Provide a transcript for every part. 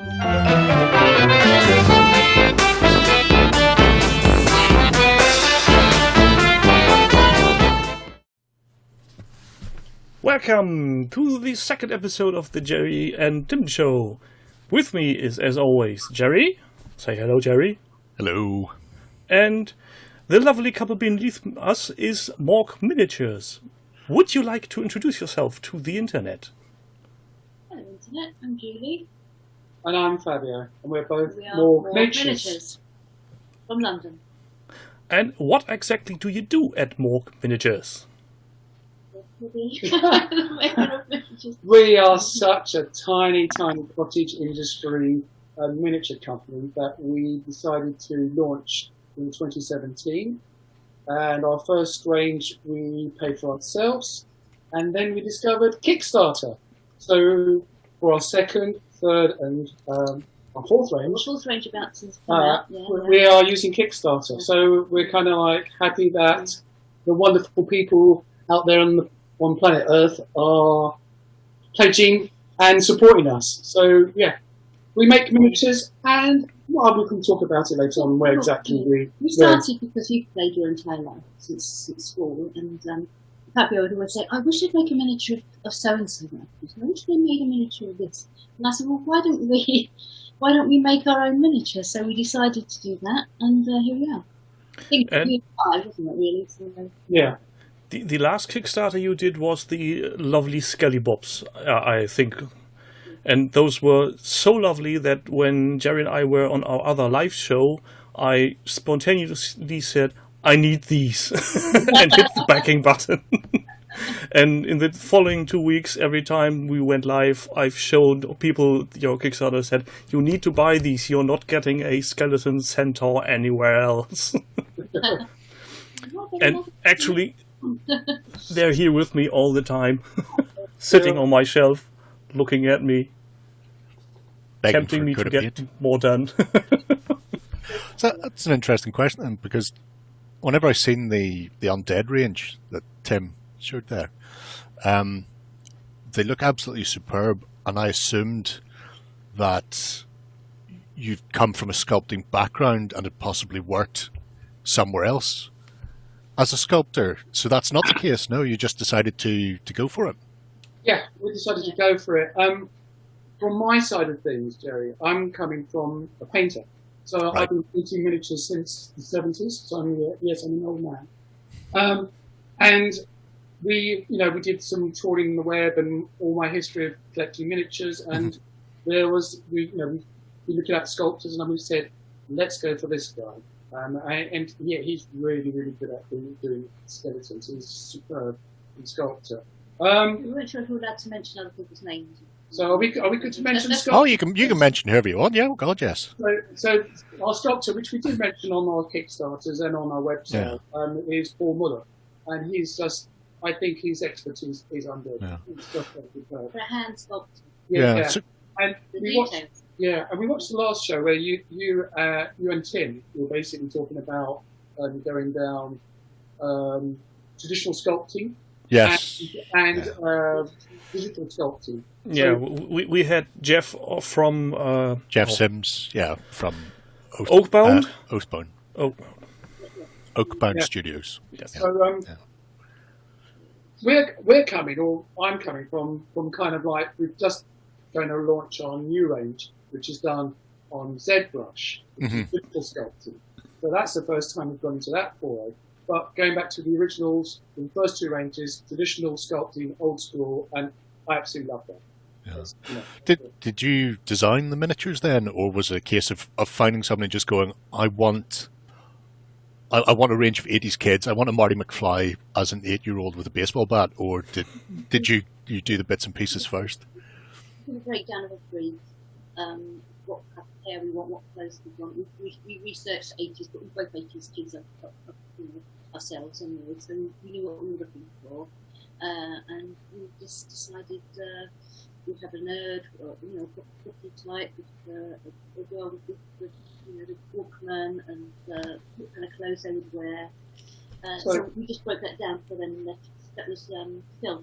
Welcome to the second episode of the Gerry and Tim Show. With me is, as always, Gerry. Say hello, Gerry. Hello. And the lovely couple beneath us is MorgueMiniatures. Would you like to introduce yourself to the internet? Hello, internet. I'm Julie. And I'm Fabio, and we're both MorgueMiniatures from London. And what exactly do you do at MorgueMiniatures? We are such a tiny cottage industry miniature company that we decided to launch in 2017. And our first range we paid for ourselves, and then we discovered Kickstarter. So for our second, third, and our fourth range, about since we are using Kickstarter. So we're kind of like happy that the wonderful people out there on planet Earth are pledging and supporting us. So yeah, we make miniatures, and we can talk about it later on where exactly we started because you played your entire life since school, and Fabio would always say, "I wish I'd make a miniature of so and so. I wish they made a miniature of this." And I said, "Well, why don't we make our own miniature?" So we decided to do that, and here we are. I think 5, wasn't it really? So, yeah. The last Kickstarter you did was the lovely Skellybobs, I think. And those were so lovely that when Gerry and I were on our other live show, I spontaneously said, I need these, and hit the backing button. And in the following 2 weeks, every time we went live, I've showed people your Kickstarter said, you need to buy these, you're not getting a skeleton centaur anywhere else. And actually, they're here with me all the time, sitting on my shelf, looking at me, tempting me to get more done. So that's an interesting question, because whenever I seen the undead range that Tim showed there, they look absolutely superb, and I assumed that you've come from a sculpting background and had possibly worked somewhere else as a sculptor. So that's not the case, no? You just decided to go for it. Yeah, we decided to go for it. From my side of things, Gerry, I'm coming from a painter. So I've been painting miniatures since the 70s. So I'm an old man. And we did some touring the web and all my history of collecting miniatures. And there was, we looked at sculptors, and we said, let's go for this guy. And he's really, really good at doing skeletons. He's a superb sculptor. We weren't sure if we were allowed to mention other people's names. So are we good to mention sculptor? Oh, you can mention whoever you want. Yeah, oh God, yes. So our sculptor, which we did mention on our Kickstarters and on our website, is Paul Muller, and he's just, I think his expertise is unreal. Yeah. For a hand sculptor. Yeah. So, and we watched the last show where you and Tim were basically talking about going down traditional sculpting. yes. And digital sculpting. Yeah, we had Jeff from... Jeff Sims, from Oakbound? Oakbound Studios. Yes. So we're coming, or I'm coming from kind of like, we've just going to launch our new range, which is done on ZBrush, which is digital sculpting. So that's the first time we've gone into that foray. But going back to the originals, the first two ranges, traditional sculpting, old school, and I absolutely love that. Yeah. Did you design the miniatures then, or was it a case of finding somebody just going, I want a range of 80s kids, I want a Marty McFly as an 8-year-old with a baseball bat, or did you do the bits and pieces first? The breakdown of a brief, what kind of hair we want, what clothes we want. We researched 80s, but we both 80s kids ourselves anyway, so we knew what we were looking for, and we just decided we'd have a nerd, or property type, with a girl with the Walkman and what kind of clothes they would wear. So we just broke that down for them. That was Phil.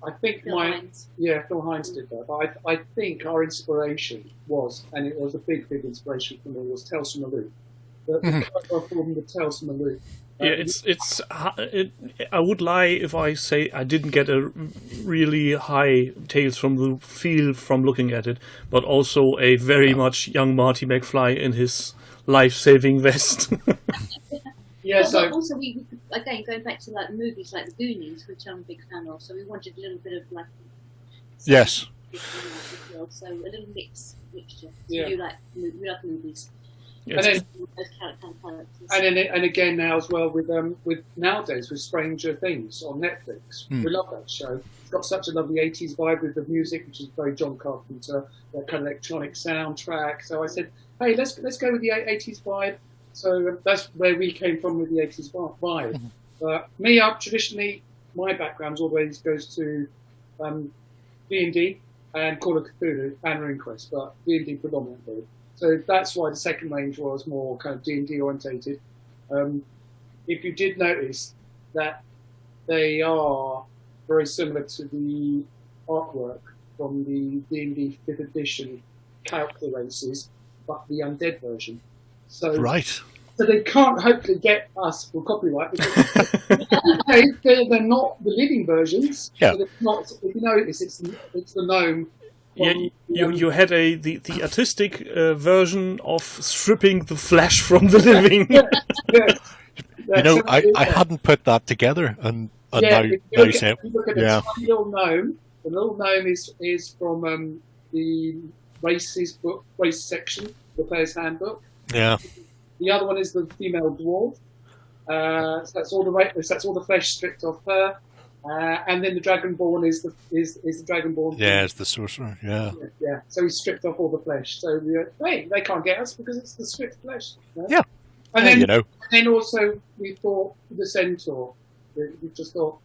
I think Phil Hines. Phil Hines did that. But I think our inspiration was, and it was a big inspiration for me, was Tales from the Loop. The cover from the Tales from the Loop. I would lie if I say I didn't get a really high Tales from the Loop feel from looking at it, but also a very much young Marty McFly in his life-saving vest. But also we again going back to like movies like The Goonies, which I'm a big fan of. So we wanted a little bit of like yes, so a little mixture. Yeah. We like movies. Yes. And again now as well with nowadays with Stranger Things on Netflix. We love that show. It's got such a lovely 80s vibe with the music, which is very John Carpenter, that kind of electronic soundtrack. So I said, hey, let's go with the 80s vibe. So that's where we came from with the 80s vibe. But me, traditionally, my background always goes to D&D and Call of Cthulhu and RuneQuest, but D&D predominantly. So that's why the second range was more kind of D&D orientated. If you did notice that they are very similar to the artwork from the D&D 5th edition character races, but the undead version. So, so they can't hopefully get us for copyright because they're not the living versions. Yeah. So not, if you notice, it's the gnome. Yeah, you had the artistic version of stripping the flesh from the living. You know, I hadn't put that together, and now you say it. Look at the little gnome. The little gnome is from the race section, the player's handbook. Yeah. The other one is the female dwarf. So that's all the flesh stripped off her. And then the Dragonborn is the Dragonborn. Yeah, it's the sorcerer. Yeah. Yeah. So he stripped off all the flesh. So they can't get us because it's the stripped flesh. Right? Yeah. And then, you know. And then also we thought the centaur. We just thought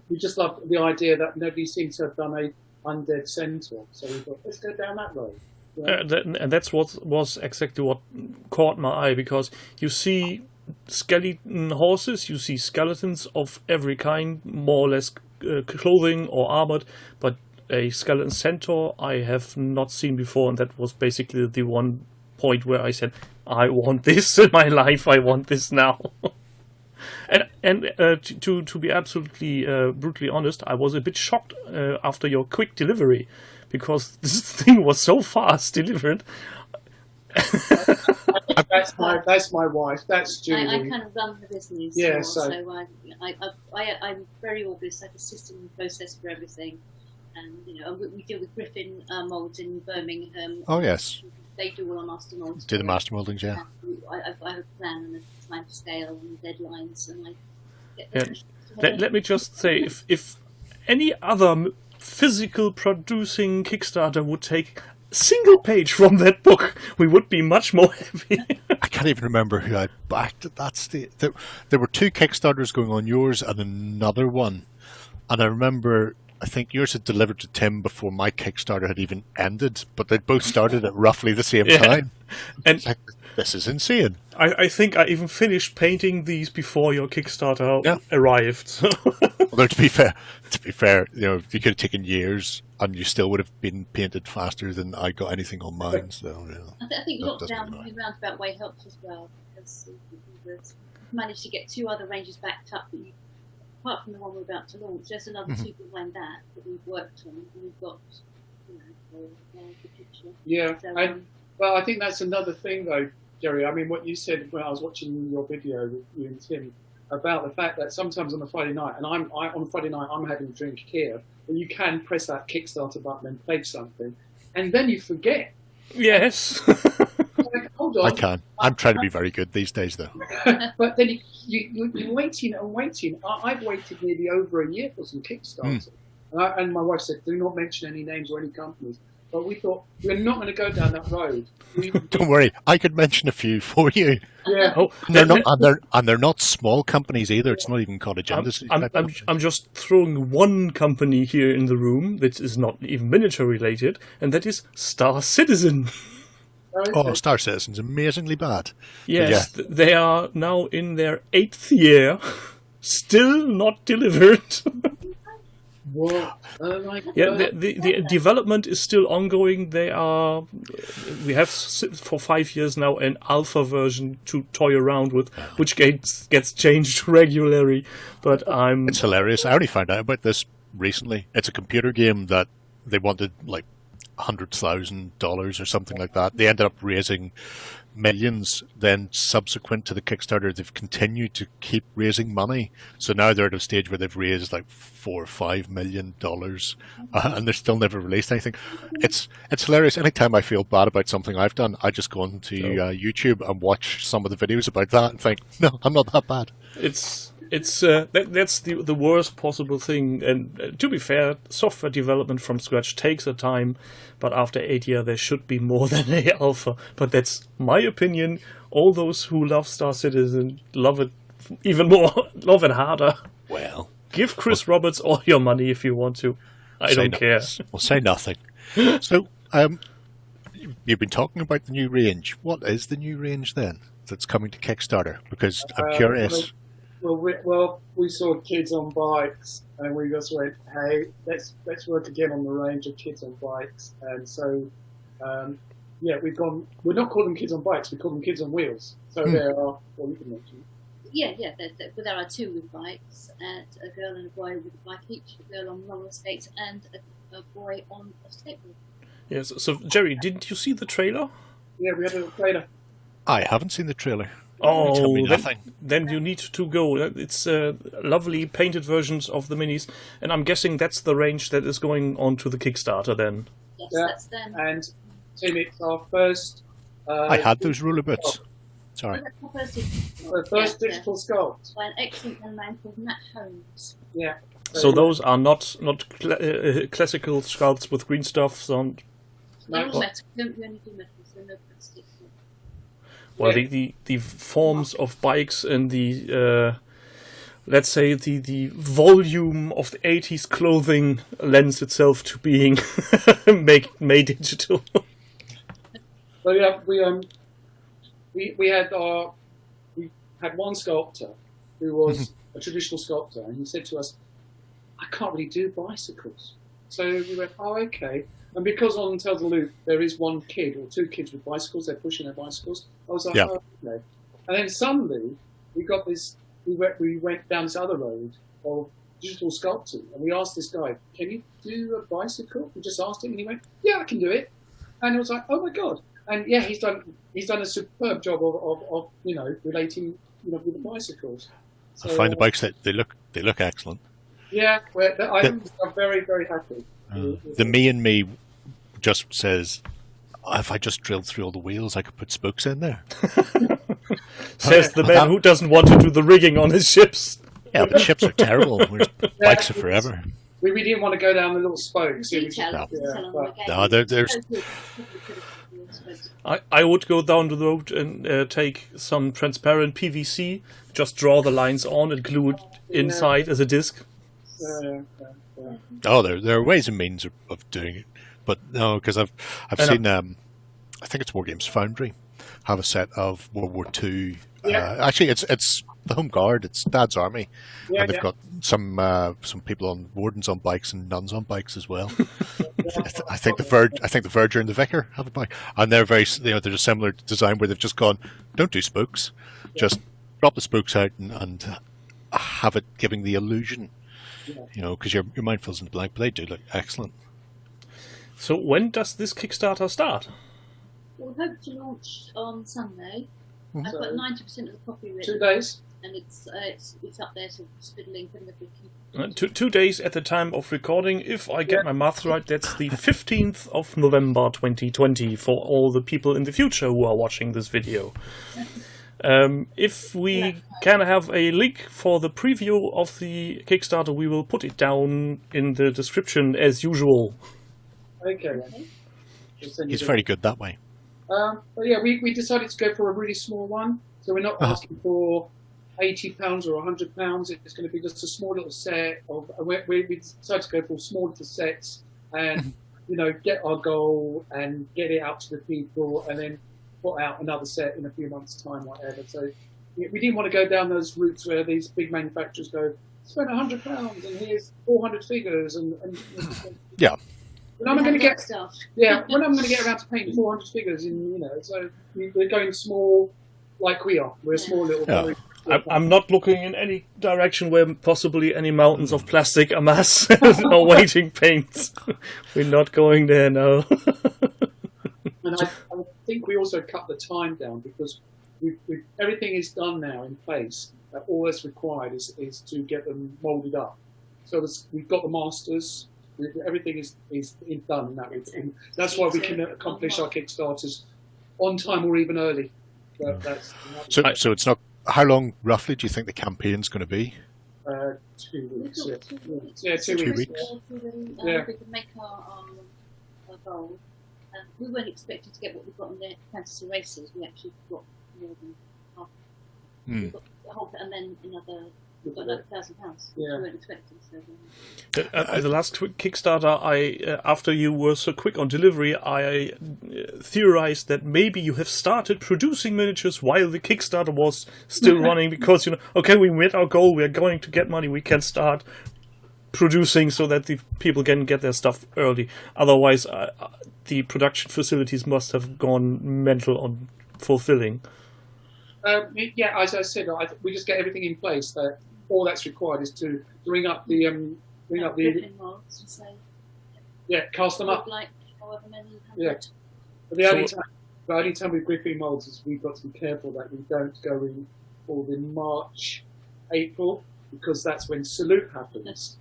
we just loved the idea that nobody seems to have done a undead centaur. So we thought let's go down that road. Yeah. And that's what was exactly what caught my eye, because you see skeleton horses, you see skeletons of every kind, more or less clothing or armored, but a skeleton centaur I have not seen before, and that was basically the one point where I said, I want this in my life, I want this now. and to be absolutely brutally honest, I was a bit shocked after your quick delivery, because this thing was so fast delivered. That's my wife. That's Julie. I kind of run the business. Yeah, more, so I'm very organized. I have a system and process for everything, and we deal with Griffin molds in Birmingham. Oh yes. They do all our master molds. Do the master moldings, yeah. I have a plan and a time scale and deadlines, and I get let me just say, if any other physical producing Kickstarter would take single page from that book, we would be much more happy. I can't even remember who I backed at that stage. There were two Kickstarters going on, yours and another one. And I remember, I think yours had delivered to Tim before my Kickstarter had even ended, but they both started at roughly the same time. And like, this is insane. I think I even finished painting these before your Kickstarter arrived. Although to be fair, you could have taken years and you still would have been painted faster than I got anything on mine. So I think lockdown in a roundabout way helped as well, because we managed to get two other ranges backed up. Apart from the one we're about to launch, there's another two behind that we've worked on, and we've got the picture. Yeah, so, well, I think that's another thing though, Gerry. I mean, what you said when I was watching your video with you and Tim about the fact that sometimes on a Friday night, and on a Friday night I'm having a drink here, but you can press that Kickstarter button and pledge something, and then you forget. Yes. Like, hold on. I can. I'm trying to be very good these days, though. But then you're waiting and waiting. I've waited nearly over a year for some Kickstarter, and my wife said, "Do not mention any names or any companies." But we thought we're not going to go down that road. Don't worry, I could mention a few for you. Yeah. They're not small companies either. It's not even cottage industry. I'm just throwing one company here in the room that is not even miniature related, and that is Star Citizen. Oh, Star Citizen's amazingly bad. Yes, they are now in their 8th year, still not delivered. What? Oh my God. Yeah, the development is still ongoing. We have for 5 years now an alpha version to toy around with, which gets changed regularly. But It's hilarious. I only found out about this recently. It's a computer game that they wanted like $100,000 or something like that. They ended up raising millions. Then subsequent to the Kickstarter, they've continued to keep raising money. So now they're at a stage where they've raised like $4 or $5 million, and they're still never released anything. It's hilarious. Anytime I feel bad about something I've done, I just go onto YouTube and watch some of the videos about that and think, no, I'm not that bad. That's the worst possible thing. And to be fair, software development from scratch takes a time, but after 8 years there should be more than a alpha. But that's my opinion. All those who love Star Citizen love it even more, love it harder. Well, give Chris Roberts all your money if you want to. I don't care. We'll say nothing. So, you've been talking about the new range. What is the new range then that's coming to Kickstarter? Because I'm curious. We saw kids on bikes, and we just went, "Hey, let's work again on the range of kids on bikes." And so, we've gone. We're not calling them kids on bikes; we call them kids on wheels. So there are. Well, you can mention. Yeah. There are two with bikes, and a girl and a boy with a bike each. A girl on roller skates and a boy on a skateboard. Yes. So, Gerry, didn't you see the trailer? Yeah, we had a trailer. I haven't seen the trailer. Oh, tell me nothing. Then you need to go. It's lovely painted versions of the minis, and I'm guessing that's the range that is going on to the Kickstarter then. Yes, Yeah. that's them. And Tim, it's our first. I had those roller boots. Sorry. The first digital sculpt. By an excellent young man called Matt Holmes. Yeah. So those are not classical sculpts with green stuff on. They're all metal. We only do metal, so no plastic. Well, the forms of bikes and the let's say the volume of the 80s clothing lends itself to being made digital. So yeah, we had one sculptor who was a traditional sculptor, and he said to us, "I can't really do bicycles." So we went, "Oh, okay." And because on Tell the Loop there is one kid or two kids with bicycles, they're pushing their bicycles. I was like, Yeah. "Oh, okay." And then suddenly we got this. We went down this other road of digital sculpting, and we asked this guy, "Can you do a bicycle?" We just asked him, and he went, "Yeah, I can do it." And it was like, "Oh my god!" And yeah, he's done a superb job of relating with the bicycles. So, I find the bikes that they look excellent. Yeah, I'm very, very happy. The me and me just says, if I just drilled through all the wheels, I could put spokes in there. Says the man who doesn't want to do the rigging on his ships. Yeah, but ships are terrible. Whereas bikes are forever. We didn't want to go down the little spokes. There's I would go down the road and take some transparent PVC, just draw the lines on and glue it inside as a disc. Oh, there are ways and means of doing it, but no, because I've seen I think it's Wargames Foundry have a set of World War II. Actually, it's the Home Guard. It's Dad's Army, and they've got some people on wardens on bikes and nuns on bikes as well. I think the Verger and the Vicar have a bike, and they're they're a similar design where they've just gone, don't do spokes, just drop the spokes out and have it giving the illusion. Because your mind fills in the blank, but they do look excellent. So when does this Kickstarter start? We hope to launch on Sunday. I've got 90% of the copy written. 2 days. And it's up there, so fiddling, putting the big 2 days at the time of recording. If I get my math right, that's the 15th of November 2020 for all the people in the future who are watching this video. If we can have a link for the preview of the Kickstarter, we will put it down in the description as usual. Okay. He's very good that way. But yeah, we decided to go for a really small one, so we're not asking for £80 or £100. It's going to be just a small little set of. We decided to go for small little sets and get our goal and get it out to the people, and then put out another set in a few months' time, whatever. So we didn't want to go down those routes where these big manufacturers go, spent £100 and here's 400 figures and Yeah. when am I going to get stuff? when I'm going to get around to painting 400 figures in so we're going small like we are. We're a small little. Yeah. I'm not looking in any direction where possibly any mountains of plastic amass or waiting paints. We're not going there now. And I think we also cut the time down because everything is done now in place. All that's required is to get them moulded up. So we've got the masters. Everything is done in that way. And that's why we can accomplish our Kickstarters on time or even early. So it's not. How long roughly do you think the campaign's going to be? 2 weeks. We've got 2 weeks. Yeah, 2 weeks. Yeah. We can make our goal. We weren't expecting to get what we've got on the fantasy races. We actually got more than half. We've got the whole, and then we've got another £1,000. We weren't expecting. So, the last Kickstarter, after you were so quick on delivery, I theorized that maybe you have started producing miniatures while the Kickstarter was still running because, okay, we met our goal, we are going to get money, we can start producing so that the people can get their stuff early. Otherwise, the production facilities must have gone mental on fulfilling. As I said, we just get everything in place. That all that's required is to bring up the molds and say, cast them up. Like however many. But the only time with gripping molds is we've got to be careful that we don't go in in March, April, because that's when Salute happens.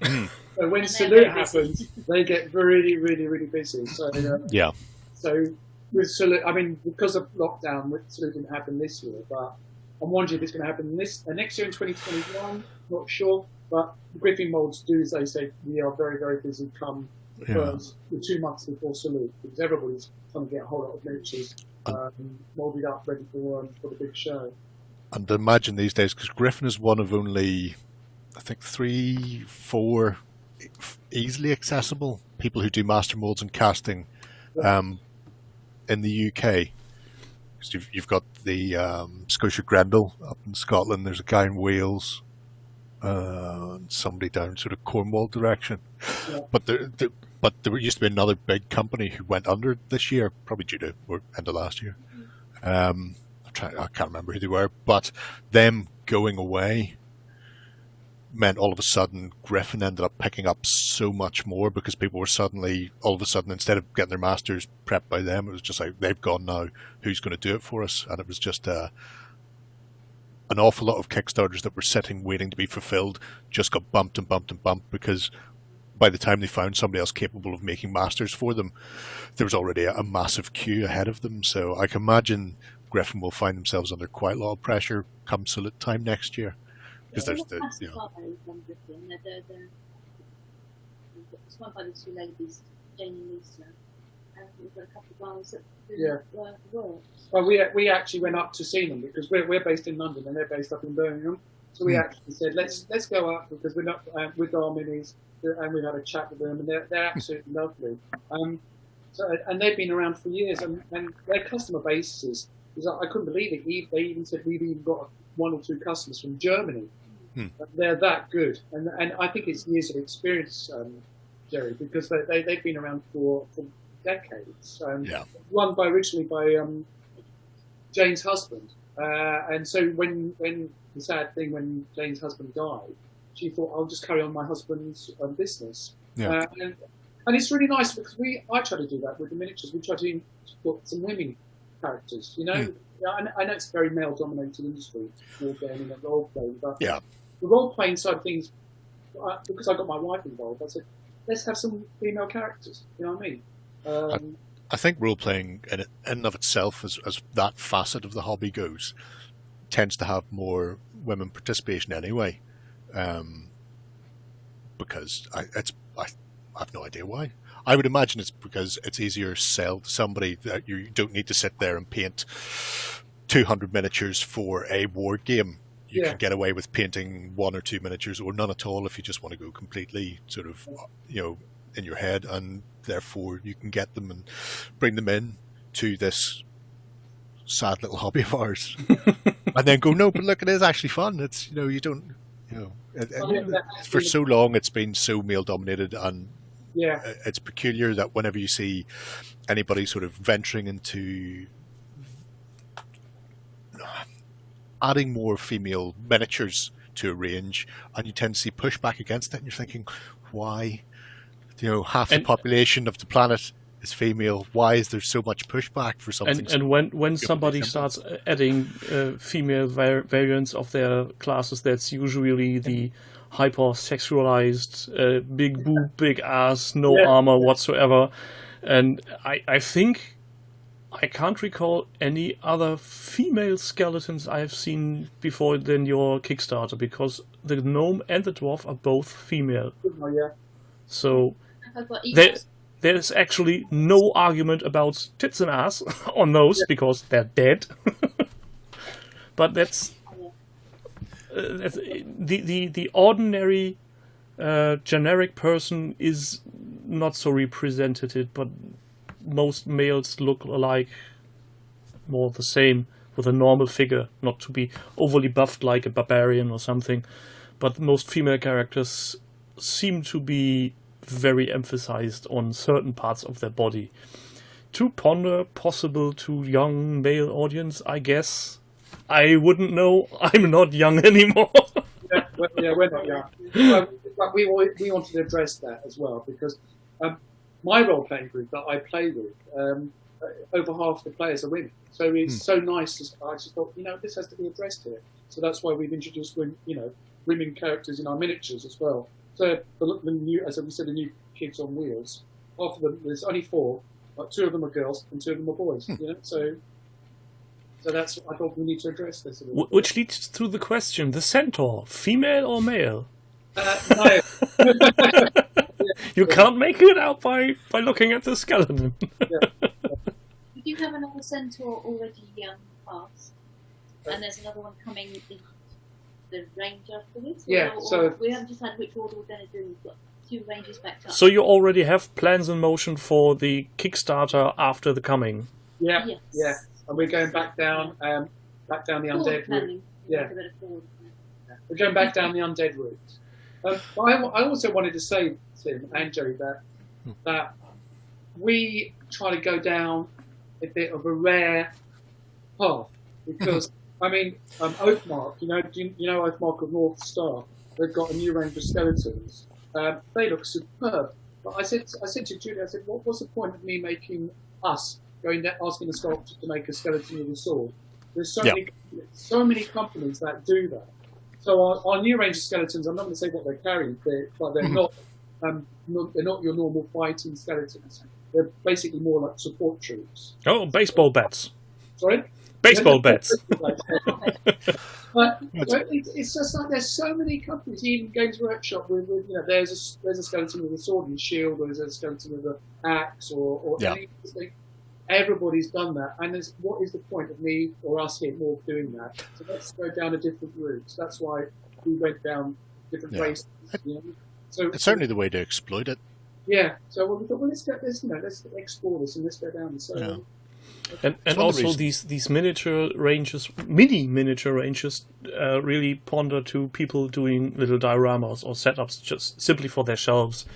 So when Salute happens, they get really, really, really busy. So So with Salute, because of lockdown, Salute didn't happen this year, but I'm wondering if it's going to happen next year in 2021. Not sure, but the gripping molds do, as they say, we are very, very busy come the 2 months before Salute, because everybody's trying to get a whole lot of miniatures moulded up, ready for the big show. And imagine these days, because Griffin is one of only, I think, 3, 4 easily accessible people who do master molds and casting in the UK. Because you've got the Scotia Grendel up in Scotland, there's a guy in Wales, and somebody down sort of Cornwall direction. Yeah. But there used to be another big company who went under this year, probably due to end of last year. I can't remember who they were, but them going away meant all of a sudden Griffin ended up picking up so much more because people were suddenly, all of a sudden, instead of getting their masters prepped by them, it was just like, they've gone now, who's going to do it for us? And it was just an awful lot of Kickstarters that were sitting waiting to be fulfilled just got bumped and bumped and bumped because by the time they found somebody else capable of making masters for them, there was already a massive queue ahead of them. So I can imagine Griffin will find themselves under quite a lot of pressure come Salute time next year. Because there's it's one by the two ladies, Jane and Lisa, and we've got a couple of guys that do Well, we actually went up to see them because we're based in London and they're based up in Birmingham. So we actually said let's go up because we're not with our minis, and we had a chat with them and they're absolutely lovely. And they've been around for years and their customer base is I couldn't believe it. They even said we've even got 1 or 2 customers from Germany. They're that good, and I think it's years of experience, Gerry, because they've been around for decades. Run originally by Jane's husband, and so when the sad thing when Jane's husband died, she thought I'll just carry on my husband's business. And it's really nice because I try to do that with the miniatures. We try to put some women characters, I know it's a very male-dominated industry, wargaming and role-playing, but the role-playing side of things, because I got my wife involved, I said, let's have some female characters, you know what I mean? I think role-playing in and of itself, as that facet of the hobby goes, tends to have more women participation anyway, because I have no idea why. I would imagine it's because it's easier to sell to somebody that you don't need to sit there and paint 200 miniatures for a war game. You can get away with painting 1 or 2 miniatures or none at all if you just want to go completely sort of, in your head, and therefore you can get them and bring them in to this sad little hobby of ours and then go, no, but look, it is actually fun. It's, you don't, You know, for That's so long it's been so male dominated, and yeah, it's peculiar that whenever you see anybody sort of venturing into adding more female miniatures to a range, and you tend to see pushback against it, and you're thinking, why? You know, half the population of the planet is female. Why is there so much pushback for something? And when somebody starts adding female variants of their classes, that's usually the hyper-sexualized, big boob, big ass, no armor whatsoever. And I think I can't recall any other female skeletons I've seen before than your Kickstarter, because the gnome and the dwarf are both female. So there's actually no argument about tits and ass on those, because they're dead. But that's the ordinary generic person is not so represented, but most males look like more the same, with a normal figure, not to be overly buffed like a barbarian or something. But most female characters seem to be very emphasized on certain parts of their body. To ponder possible to young male audience, I guess. I wouldn't know. I'm not young anymore. we're not young. But we wanted to address that as well, because my role-playing group that I play with, over half the players are women. So it's so nice. I just thought, this has to be addressed here. So that's why we've introduced women characters in our miniatures as well. So the new, as we said, the new kids on wheels. After them, there's only 4, but 2 of them are girls and 2 of them are boys. So that's, I thought we need to address this a little bit. Which leads to the question: the centaur, female or male? No. You can't make it out by looking at the skeleton. We do have another centaur already passed, and there's another one coming in the range afterwards. So we haven't decided which order we're going to do. We've got 2 ranges backed up. So you already have plans in motion for the Kickstarter after the coming. Yeah, and we're going back down the undead route. We're going back down the undead route. I also wanted to say, Tim and Gerry, that we try to go down a bit of a rare path, because Oakmark, you know Oakmark of North Star, they've got a new range of skeletons. They look superb. But I said to Julie, what's the point of me making going there, asking the sculptor to make a skeleton with a sword? There's so many companies that do that. So our new range of skeletons, I'm not going to say what they're carrying, but they're not your normal fighting skeletons. They're basically more like support troops. Oh, baseball bats. Sorry? Baseball bats. But it's just like there's so many companies, even Games Workshop, with there's a skeleton with a sword and shield, or there's a skeleton with an axe, or anything. Everybody's done that, and what is the point of me or us here more doing that? So let's go down a different route. So that's why we went down different races. So it's certainly the way to exploit it. Yeah. So we thought, let's explore this and let's go down. So. And also these miniature ranges, mini miniature ranges, really ponder to people doing little dioramas or setups just simply for their shelves.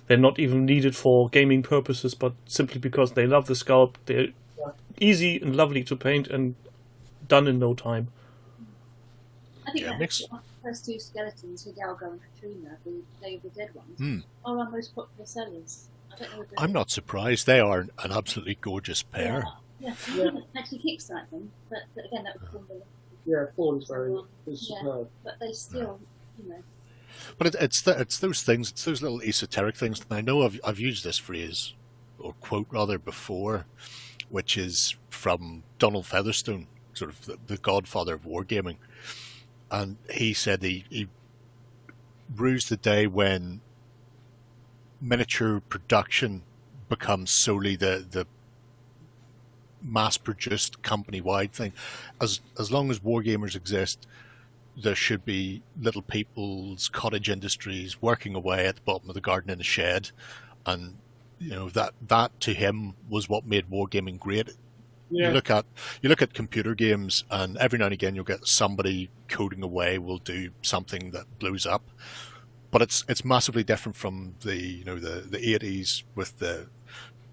They're not even needed for gaming purposes, but simply because they love the sculpt. They're easy and lovely to paint and done in no time. I think the first 2 skeletons, Hidalgo and Katrina, the Day of the Dead ones, are our most popular sellers. I'm not surprised. They are an absolutely gorgeous pair. Yeah. We didn't actually kickstart them, but again, that was Paul. Yeah, Paul is superb. But they still, But it's those things, it's those little esoteric things. And I know I've used this phrase, or quote rather, before, which is from Donald Featherstone, sort of the godfather of wargaming. And he said he rues the day when miniature production becomes solely the mass-produced company-wide thing. As long as wargamers exist, there should be little people's cottage industries working away at the bottom of the garden in a shed, and that to him was what made wargaming great. Yeah. You look at computer games, and every now and again you'll get somebody coding away will do something that blows up, but it's massively different from the the 80s with the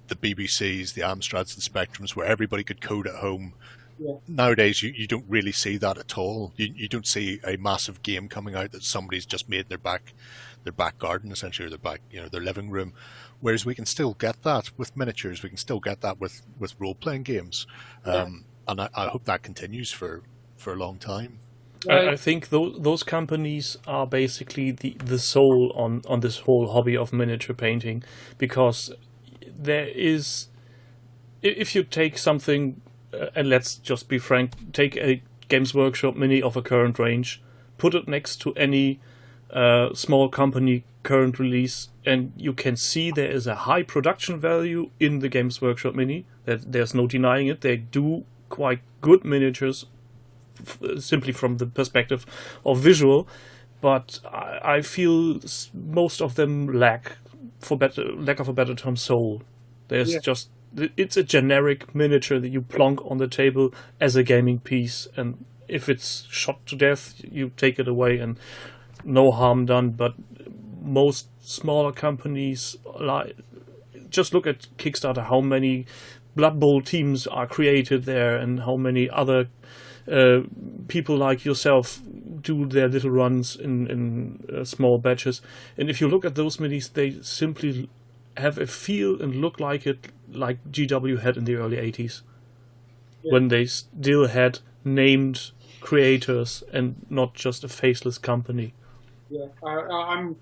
BBCs, the Amstrads, the Spectrums, where everybody could code at home. Yeah. Nowadays, you don't really see that at all. You don't see a massive game coming out that somebody's just made in their back garden, essentially, or their living room. Whereas we can still get that with miniatures. We can still get that with role-playing games. And I hope that continues for a long time. I think those companies are basically the soul on this whole hobby of miniature painting, because there is, if you take something, and let's just be frank, take a Games Workshop mini of a current range, put it next to any small company current release, and you can see there is a high production value in the Games Workshop mini. There's no denying it. They do quite good miniatures, simply from the perspective of visual, but I feel most of them lack of a better term, soul. There's just, it's a generic miniature that you plonk on the table as a gaming piece, and if it's shot to death, you take it away and no harm done. But most smaller companies, just look at Kickstarter, how many Blood Bowl teams are created there, and how many other people like yourself do their little runs in small batches. And if you look at those minis, they simply have a feel and look like GW had in the early 80s, when they still had named creators and not just a faceless company. Yeah, I'm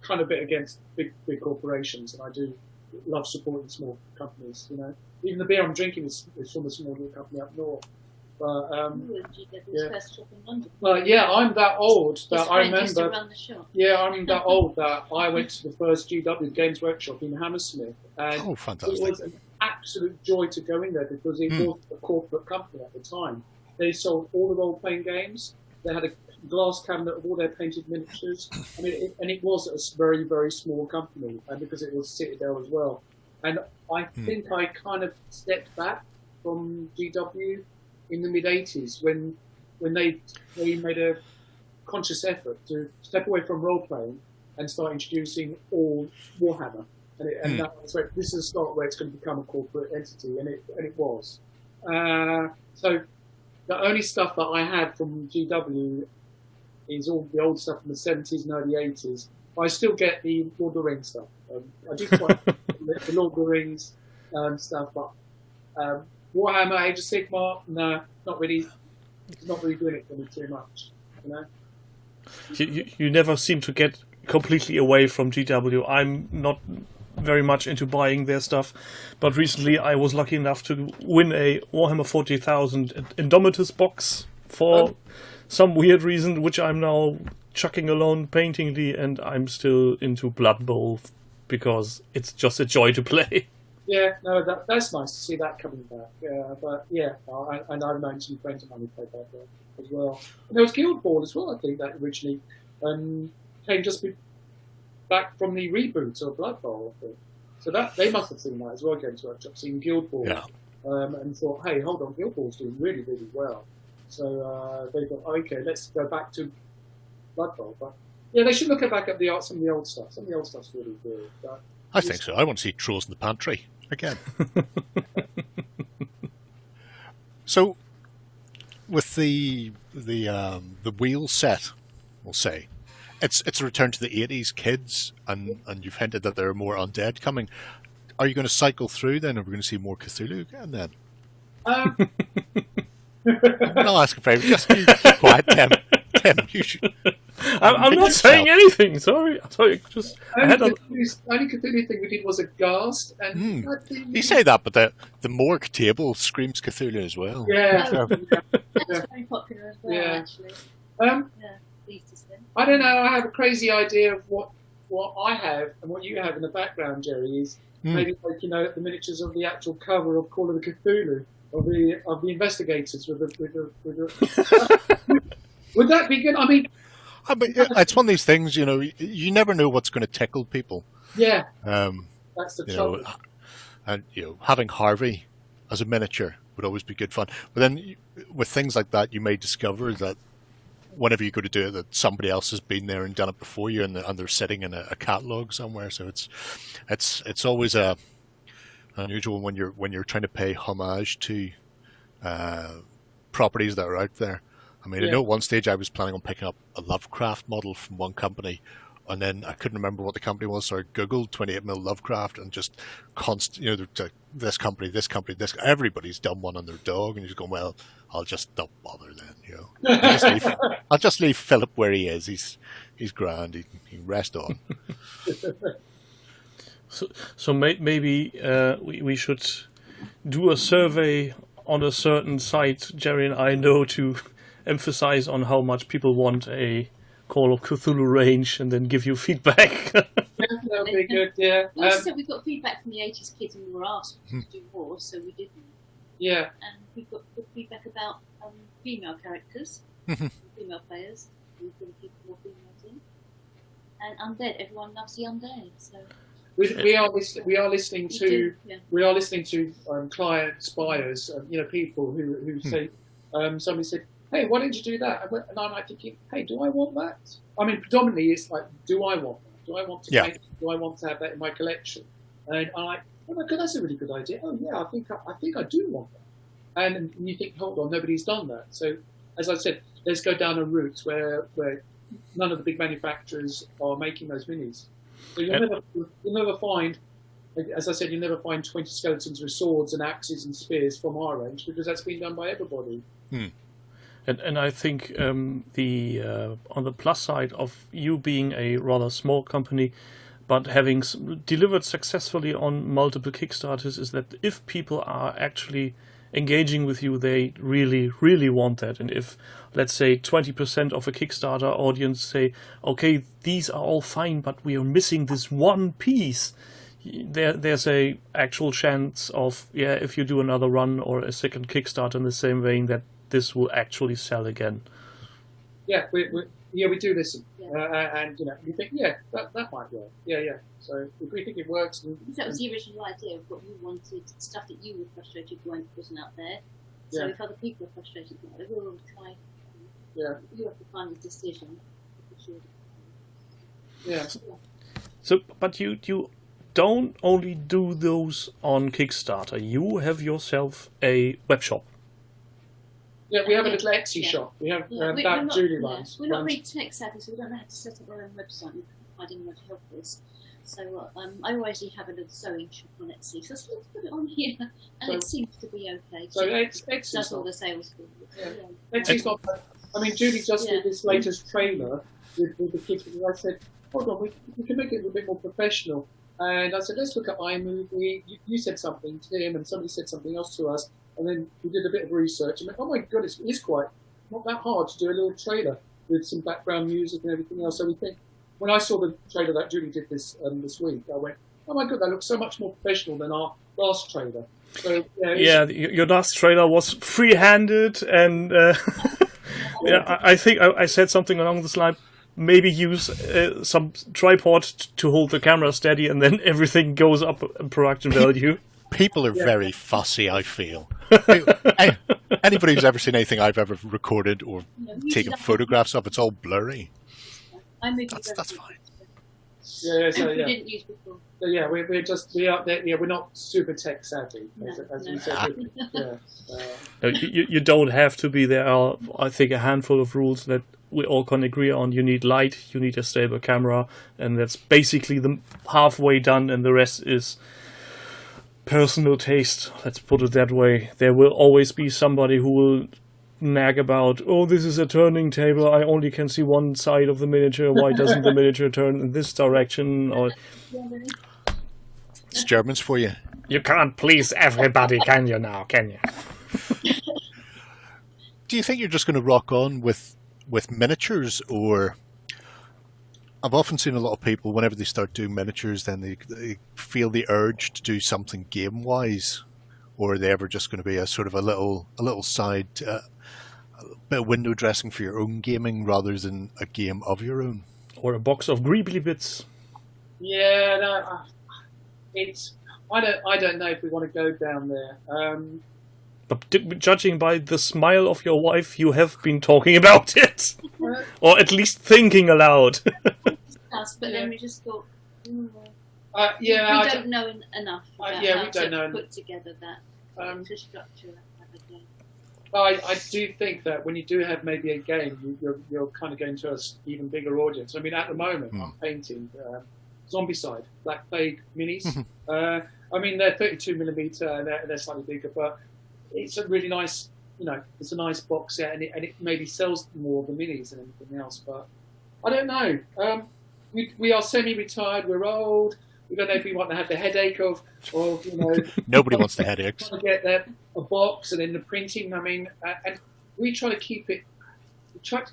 kind of a bit against big corporations, and I do love supporting small companies. Even the beer I'm drinking is from a small little company up north. But first shop in London. Well, yeah, I'm that old that I remember. Used to run the shop. Yeah, I'm that old that I went to the first GW Games Workshop in Hammersmith, and fantastic! It was an absolute joy to go in there, because it was a corporate company at the time. They sold all the role-playing games. They had a glass cabinet of all their painted miniatures. I mean, it was a very, very small company, and because it was Citadel as well. And I think I kind of stepped back from GW in the mid-80s when they made a conscious effort to step away from role-playing and start introducing all Warhammer. And that was like, this is a start where it's going to become a corporate entity, and it was. So the only stuff that I had from GW is all the old stuff from the 70s and early 80s. I still get the Lord of the Rings stuff. I do quite the Lord of the Rings stuff, but Warhammer, Age of Sigmar, no, not really doing it for me too much. You never seem to get completely away from GW. I'm not very much into buying their stuff, but recently I was lucky enough to win a Warhammer 40,000 Indomitus box for some weird reason, which I'm now chucking alone paintingly, and I'm still into Blood Bowl because it's just a joy to play. Yeah, no, that's nice to see that coming back. But yeah, and I've known some friends of mine who played that as well. And there was Guild Ball as well, I think, that originally came just back from the reboot of Blood Bowl, I think. So that they must have seen that as well, Games Workshop, seen Guild Ball, and thought, hey, hold on, Guild Ball's doing really, really well. So they thought, okay, let's go back to Blood Bowl. But yeah, they should look back at some of the old stuff. Some of the old stuff's really good. But I think so. I want to see Trolls in the Pantry again. So, with the wheel set, we'll say, it's a return to the 80s kids, and you've hinted that there are more undead coming. Are you going to cycle through then? Are we going to see more Cthulhu again then? I'm not asking for everything. Just keep quiet, Tim. You should. I'm not saying anything. Sorry, only Cthulhu thing we did was a ghast, and you say that, but the Morgue table screams Cthulhu as well. Yeah, that's very popular as well. Actually, I don't know. I have a crazy idea of what I have and what you have in the background, Gerry. Is maybe like the miniatures of the actual cover of Call of the Cthulhu of the investigators with the would that be good? I mean, it's one of these things. You never know what's going to tickle people. Yeah, that's the trouble. And having Harvey as a miniature would always be good fun. But then with things like that, you may discover that whenever you go to do it, that somebody else has been there and done it before you, and they're sitting in a catalog somewhere. So it's always unusual when you're trying to pay homage to properties that are out there. I mean, I know at one stage I was planning on picking up a Lovecraft model from one company, and then I couldn't remember what the company was, so I googled 28mm Lovecraft and just this company, everybody's done one on their dog, and you're just going, well, I'll just not bother then, I'll just leave Philip where he is. He's grand. He can rest on. So maybe we should do a survey on a certain site, Gerry and I know, to emphasize on how much people want a Call of Cthulhu range, and then give you feedback. That would be good, yeah. We said we got feedback from the 80s kids, and we were asked to do more, so we didn't. Yeah. And we got good feedback about female characters, female players. We're going to keep more females in. And undead, everyone loves the undead, so... We are listening to clients, buyers, people who say, somebody said, hey, why didn't you do that? And I'm like thinking, hey, do I want that? I mean, predominantly it's like, do I want that? Do I want to make it? Do I want to have that in my collection? And I'm like, oh my God, that's a really good idea. Oh yeah, I think I do want that. And you think, hold on, nobody's done that. So as I said, let's go down a route where none of the big manufacturers are making those minis. So you'll never find, as I said, you'll never find 20 skeletons with swords and axes and spears from our range, because that's been done by everybody. And I think on the plus side of you being a rather small company, but having delivered successfully on multiple Kickstarters, is that if people are actually engaging with you, they really, really want that. And if, let's say, 20% of a Kickstarter audience say, okay, these are all fine, but we are missing this one piece, there's a actual chance of, if you do another run or a second Kickstarter in the same vein, that this will actually sell again. Yeah, we do listen, and we think, that might work. So if we think it works, that was the original idea of what you wanted, stuff that you were frustrated wasn't out there. So if other people are frustrated, we'll try. You have to find the decision. So, but you don't only do those on Kickstarter. You have yourself a web shop. Yeah, we have a little Etsy shop. We have that Julie runs. We're not really tech savvy, so we don't know how to set up our own website. We can't find anyone to help us. So I already have a little sewing shop on Etsy, so let's put it on here, and it seems to be okay. So Etsy's does all the sales for you. Etsy's not bad. I mean, Julie just did this latest trailer with the kids, because I said, hold on, we can make it a little bit more professional. And I said, let's look at iMovie. You said something to him, and somebody said something else to us. And then we did a bit of research, and went, oh my God, it's quite not that hard to do a little trailer with some background music and everything else. So we think, when I saw the trailer that Julie did this week, I went, oh my God, that looks so much more professional than our last trailer. So your last trailer was free-handed, and I think I said something along this line. Maybe use some tripod to hold the camera steady, and then everything goes up in production value. People are very fussy, I feel. Anybody who's ever seen anything I've ever recorded or taken photographs of, it's all blurry. That's fine. We didn't use before. So we're not super tech savvy, as we said. You don't have to be. There are, I think, a handful of rules that we all can agree on. You need light, you need a stable camera, and that's basically the halfway done, and the rest is personal taste, let's put it that way. There will always be somebody who will nag about, oh, this is a turning table, I only can see one side of the miniature, why doesn't the miniature turn in this direction? Or it's Germans for you. You can't please everybody, can you now, can you? Do you think you're just going to rock on with miniatures, or... I've often seen a lot of people, whenever they start doing miniatures, then they feel the urge to do something game-wise, or are they ever just going to be a sort of a little side, a bit of window dressing for your own gaming rather than a game of your own? Or a box of greebly bits. Yeah, no, I don't know if we want to go down there. But judging by the smile of your wife, you have been talking about it, or at least thinking aloud. But then we just thought, we don't know enough about how to put together that to structure that game. I do think that when you do have maybe a game, you're kind of going to an even bigger audience. I mean, at the moment, I'm painting Zombicide, Black Plague minis. I mean, they're 32mm and they're slightly bigger, but it's a really nice, it's a nice box set, and it maybe sells more of the minis than anything else. But I don't know. We are semi-retired. We're old. We don't know if we want to have the headache of Nobody wants the headaches. Trying to get a box and then the printing. I mean, and we try to keep it. We try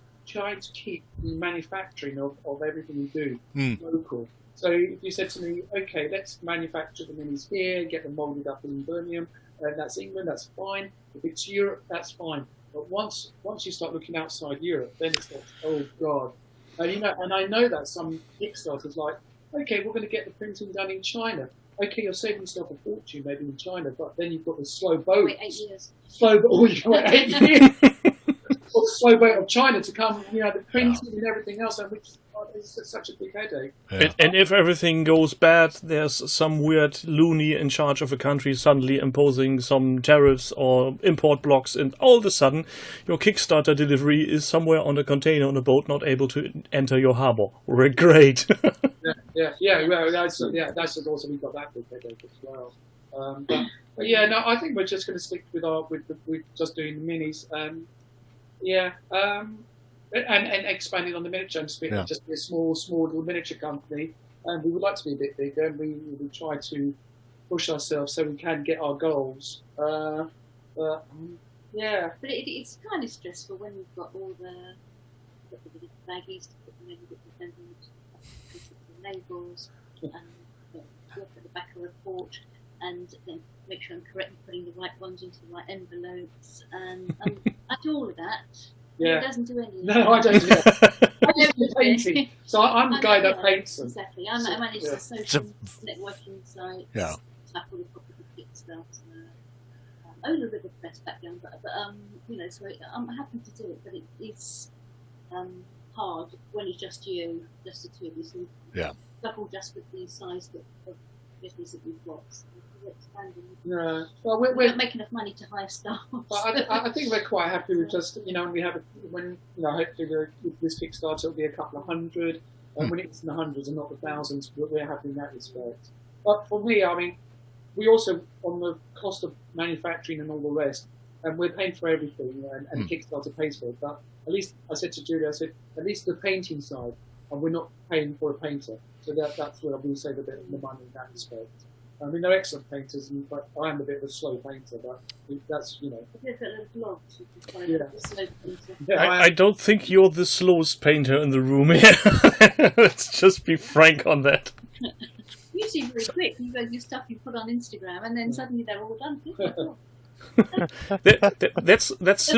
to keep the manufacturing of everything we do local. So if you said to me, okay, let's manufacture the minis here, get them molded up in Birmingham, and that's England, that's fine. If it's Europe, that's fine. But once you start looking outside Europe, then it's like, oh God. And I know that some Kickstarters like, okay, we're going to get the printing done in China. Okay, you're saving yourself a fortune maybe in China, but then you've got the slow boat. Wait 8 years. You've got 8 years. Or the slow boat of China to come, the printing and everything else, which is such a big headache. Yeah. And if everything goes bad, there's some weird loony in charge of a country suddenly imposing some tariffs or import blocks, and all of a sudden your Kickstarter delivery is somewhere on a container on a boat, not able to enter your harbor. We're great. Well, that's also, we've got that big headache as well. But yeah, no, I think we're just going to stick with just doing the minis. And expanding on the miniature and just be a small little miniature company. And we would like to be a bit bigger, and we try to push ourselves so we can get our goals. But it's kind of stressful when you've got all the baggies to put them in, the labels, and work at the back of the report, and then make sure I'm correctly putting the right ones into the right envelopes, and I do all of that. Yeah. He doesn't do any of No, that. I don't do that. I don't do painting. So I'm the guy that paints them. Exactly. I manage the social networking site, stuff all the property Kickstarter. I'm a little bit of the best background, but so I'm happy to do it, but it is hard when it's just you, just the two of you. So double just with the size of business that we've got. So we're expanding. Yeah. Well, we don't make enough money to hire staff. I think we're quite happy with just we have hopefully with this Kickstarter it'll be a couple of hundred, and when it's in the hundreds and not the thousands, we're happy in that respect. But for me, I mean, we also on the cost of manufacturing and all the rest, and we're paying for everything, and Kickstarter pays for it. But at least I said to Julie, at least the painting side, and we're not paying for a painter, so that's where we save a bit of the money in that respect. I mean, they're excellent painters, but I am a bit of a slow painter, but that's, I don't think you're the slowest painter in the room here. Let's just be frank on that. You seem very quick. You guys, your stuff you put on Instagram, and then suddenly they're all done. That's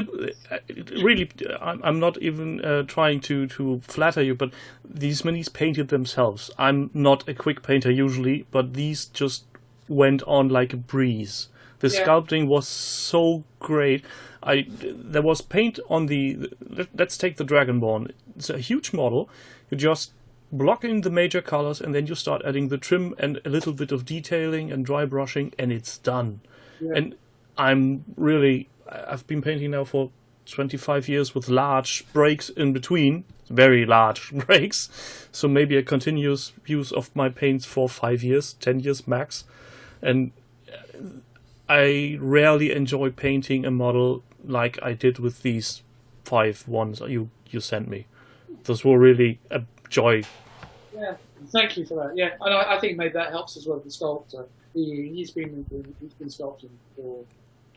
really. I'm not even trying to flatter you, but these minis painted themselves. I'm not a quick painter usually, but these just went on like a breeze. The sculpting was so great. There was paint on the. Let's take the Dragonborn. It's a huge model. You just block in the major colors, and then you start adding the trim and a little bit of detailing and dry brushing, and it's done. Yeah. And I've been painting now for 25 years with large breaks in between, very large breaks. So maybe a continuous use of my paints for 5 years, 10 years max. And I rarely enjoy painting a model like I did with these 5 ones you sent me. Those were really a joy. Yeah, thank you for that. Yeah, and I think maybe that helps as well with the sculptor. He's been sculpting for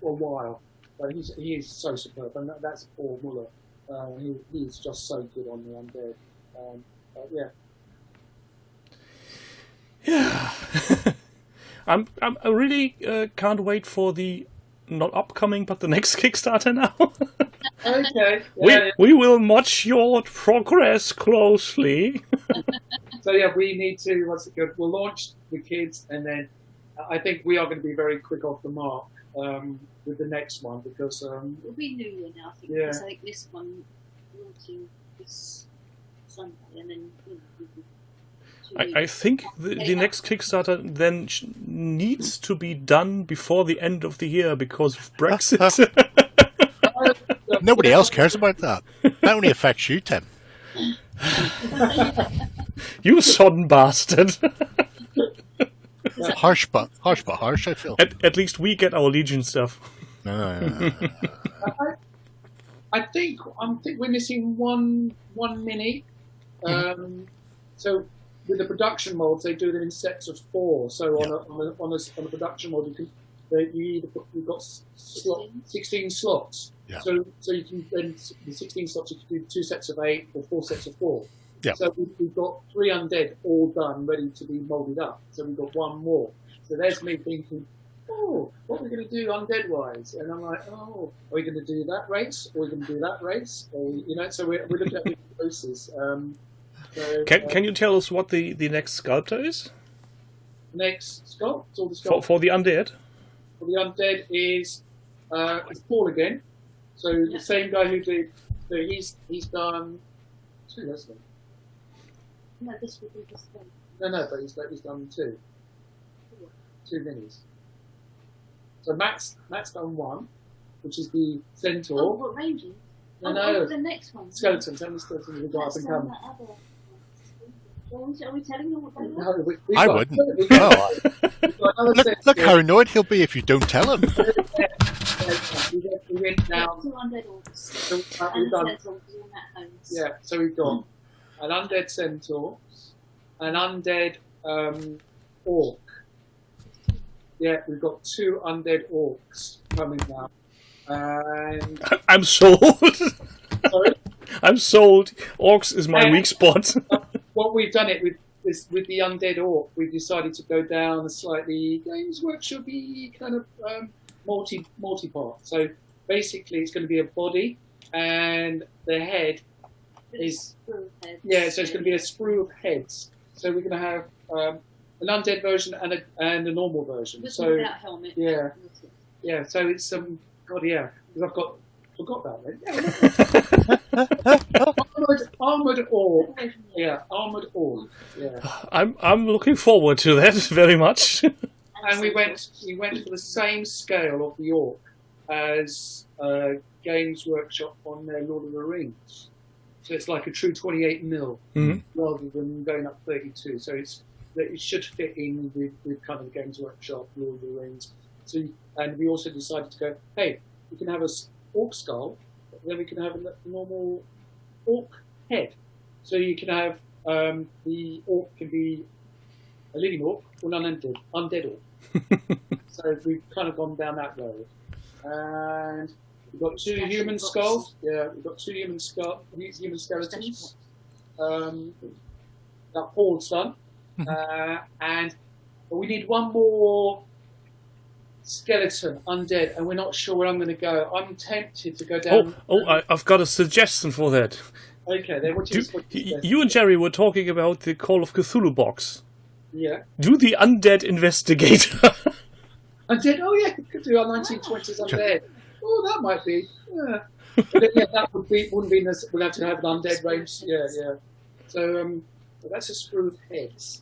a while, but he is so superb, and that's Paul Muller. He's just so good on the undead. I really can't wait for the not upcoming but the next Kickstarter now. Okay. We will watch your progress closely. So we need to. We'll launch the kids, and then I think we are going to be very quick off the mark with the next one because It'll be New Year now, I think. Yeah. Because I think this one will do this Sunday, and then I think the next Kickstarter then needs to be done before the end of the year because of Brexit. Nobody else cares about that. That only affects you, Tim. You sodden bastard. Harsh, but harsh, I feel. At least we get our Legion stuff. I think we're missing one mini. So with the production molds, they do them in sets of 4. So on a production mold, you've got 16 slots. Yeah. So you can then the 16 slots you can do 2 sets of 8 or 4 sets of 4. Yeah. So we've got 3 undead all done, ready to be molded up. So we've got 1 more. So there's me thinking, oh, what are we going to do undead wise? And I'm like, oh, are we going to do that race? Or are we going to do that race? Or, so we're looking at different races. Can you tell us what the next sculptor is? Next sculpt, or the sculpt For the undead? for the undead is it's Paul again. So the same guy who did. So he's done 2, hasn't he? no, this will be this one. No, but he's done 2. 2 minis. So Matt's done 1, which is the centaur. Oh, what ranges? No. The next one. Skeletons. How many skeletons have we got up That's and on coming? that other one. Are we telling them what they No, are? we've I got- wouldn't. we've got- Oh, we've got another look centaur. how annoyed he'll be if you don't tell him. We went down. 2 undead orcs. So, And we've the done. centaur, because we're at homes. Yeah, so we've got an undead centaur, an undead orc. Yeah, we've got 2 undead orcs coming now. And I'm sold. sorry, I'm sold. Orcs is my weak spot. what we've done it with the undead orc, we've decided to go down a slightly Games Workshop-y kind of multi-part. So basically, it's going to be a body, and the head is so it's going to be a sprue of heads. So we're going to have an undead version and a normal version. With So without helmet. yeah. So it's God, yeah. Because forgot that then. Armored orc. Yeah, armored orc. Yeah. I'm looking forward to that very much. And we went for the same scale of the orc as Games Workshop on their Lord of the Rings. So it's like a true 28mm rather than going up 32. So it should fit in with kind of the Games Workshop, Lord of the Rings. So and we also decided to go, hey, we can have a orc skull, but then we can have a normal orc head. So you can have the orc can be a living orc or an undead orc. So we've kind of gone down that road. And we've got 2 human skulls. Yeah, we've got 2 human skeletons. That Paul's done. And we need 1 more skeleton, undead, and we're not sure where I'm going to go. I'm tempted to go down. I've got a suggestion for that. Okay, then what you You and Gerry were talking about the Call of Cthulhu box. Yeah. Do the undead investigator. Undead? Oh yeah, could do our 1920s undead. Oh, that might be. Yeah. But then, yeah, that wouldn't be. We'll have to have an undead range. Yeah. So but that's a sprue of heads.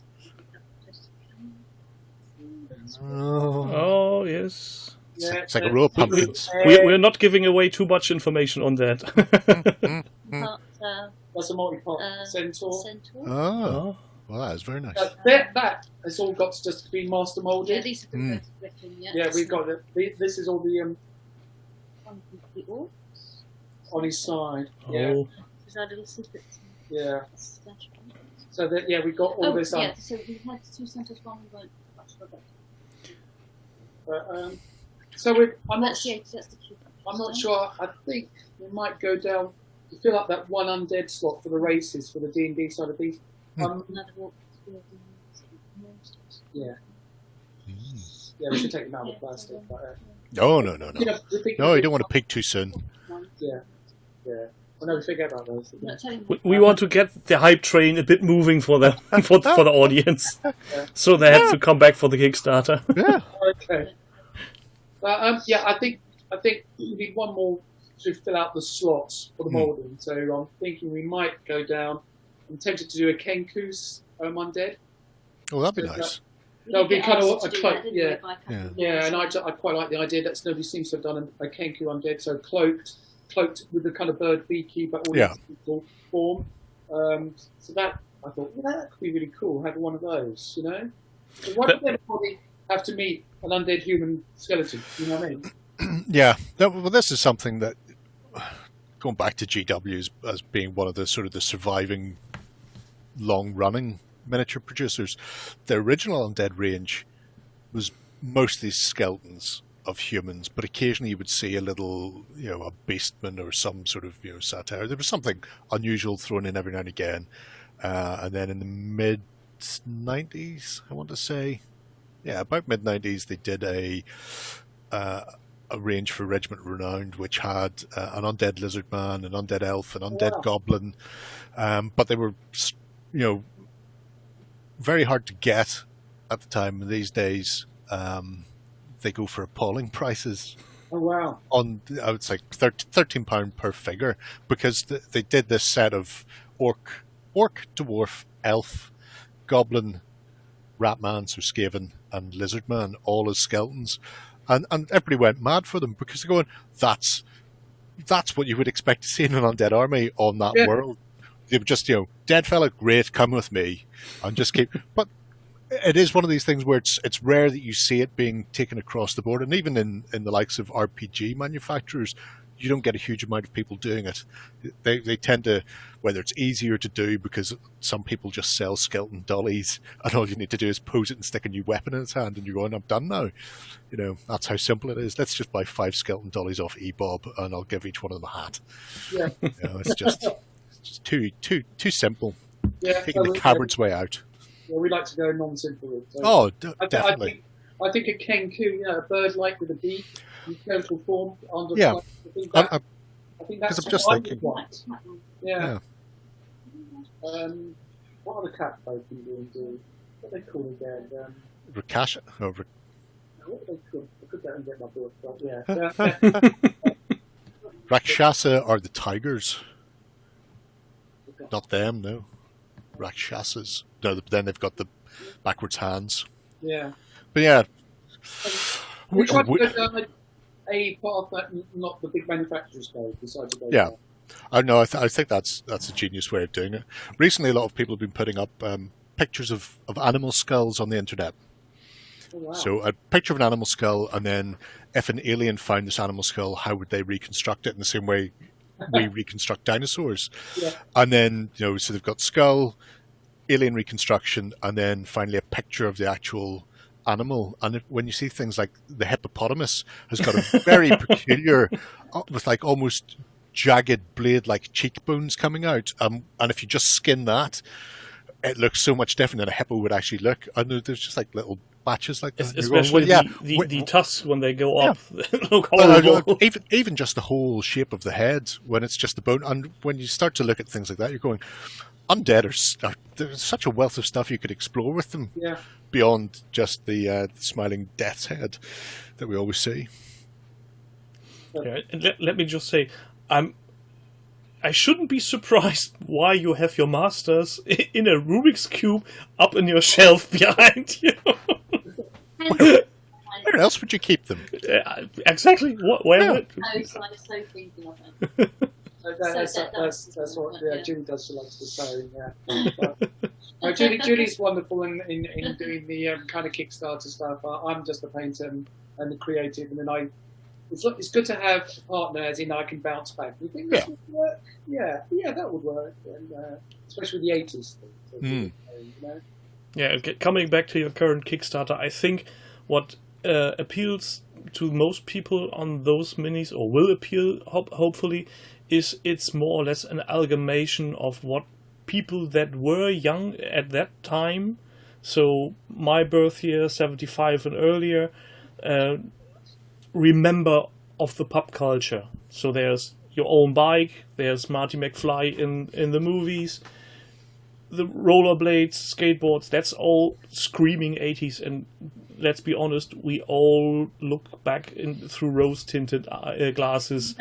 Oh yes. Yeah, It's like a row of pumpkins. We're not giving away too much information on that. That's a multi-part centaur. Oh, well, that is very nice. That has all got to just be master Yeah, molded. these have been written, Yeah, we've got this is all the the orcs. on his side. Yeah, Oh, There's our little secrets. yeah. Slash. So that we've got all this yeah, up. so we had 2 centaurs, 1 we weren't much for that. But, so I'm not That's the cute. I'm not sure. I think we might go down to fill up that 1 undead slot for the races for the D&D side of things. Another walk. Yeah, we should take them out of plastic. But, No. you know, No, you don't want to pig too soon. Yeah. I never forget about those. I'm not telling you. We want to get the hype train a bit moving for the for the audience, so they have to come back for the Kickstarter. Yeah. Okay. Yeah, I think we need one more to fill out the slots for the moulding. So I'm thinking we might go down. I'm tempted to do a Kenku's undead. Oh, that'd be nice. That'll be kind of a cloak, yeah. And I quite like the idea that nobody seems to have done a Kenku undead, so cloaked with the kind of bird beaky, but all in physical form. So that I thought, that could be really cool. Have one of those, you know. So why does everybody have to meet an undead human skeleton? You know what I mean? Yeah. Well, this is something that, going back to GW as being one of the sort of the surviving, long-running miniature producers, the original undead range was mostly skeletons of humans, but occasionally you would see a little, a beastman or some sort of, satire. There was something unusual thrown in every now and again. And then in the mid-90s, I want to say, about mid-90s, they did a range for Regiment Renowned, which had an undead lizard man, an undead elf, an undead goblin, but they were, very hard to get at the time. These days, they go for appalling prices. Oh wow! On, I would say, £13 per figure, because they did this set of orc, dwarf, elf, goblin, ratman, so Skaven, and lizard man, all as skeletons, and everybody went mad for them because they're going, that's what you would expect to see in an undead army on that world. They were just, dead fella, great, come with me, and just keep. But it is one of these things where it's rare that you see it being taken across the board, and even in the likes of RPG manufacturers, you don't get a huge amount of people doing it. They tend to, whether it's easier to do because some people just sell skeleton dollies, and all you need to do is pose it and stick a new weapon in its hand, and you're going, I'm done now. That's how simple it is. Let's just buy 5 skeleton dollies off eBob, and I'll give each one of them a hat. Yeah, it's just too simple. Yeah, taking the coward's way out. Yeah, we like to go non-simple. So Definitely. I think a Kenku, a bird like with a beak, in skeletal form, under. Yeah. I think that's. I'm just thinking. Yeah. What other cat folk can do? What are they called again? Rakash. What are they called? I could go and get my book, but yeah. Rakshasa are the tigers. Not them, no. Rakshasas. No, then they've got the backwards hands. Yeah. But yeah. We tried to go down a path that not the big manufacturers go, decided to go down. I know. I think that's a genius way of doing it. Recently, a lot of people have been putting up pictures of animal skulls on the internet. Oh, wow. So a picture of an animal skull, and then if an alien found this animal skull, how would they reconstruct it in the same way we reconstruct dinosaurs? Yeah. And then, so they've got skull, alien reconstruction, and then finally a picture of the actual animal. And when you see things like the hippopotamus has got a very peculiar, with like almost jagged blade-like cheekbones coming out, and if you just skin that, it looks so much different than a hippo would actually look. And there's just like little batches like that. Especially the tusks when they go up, look horrible. Even just the whole shape of the head when it's just the bone. And when you start to look at things like that, you're going, undead there's such a wealth of stuff you could explore with them. Yeah. Beyond just the smiling death's head that we always see. Yeah, and let me just say, I shouldn't be surprised why you have your masters in a Rubik's Cube up in your shelf behind you. Where else would you keep them? Exactly. Where? I was so thinking of it. That's what Julie does. She likes to sew. Yeah. Julie's wonderful in doing the kind of Kickstarter stuff. I'm just a painter and the creative, and then it's good to have a partner, as in I can bounce back. You think this would work? Yeah, that would work, and especially with the 80s thing. Yeah, coming back to your current Kickstarter, I think what appeals to most people on those minis, or will appeal, hopefully, is it's more or less an amalgamation of what people that were young at that time, so my birth year, 75 and earlier, remember of the pop culture. So there's your own bike. There's Marty McFly in the movies. The rollerblades, skateboards, that's all screaming 80s. And let's be honest, we all look back through rose-tinted glasses.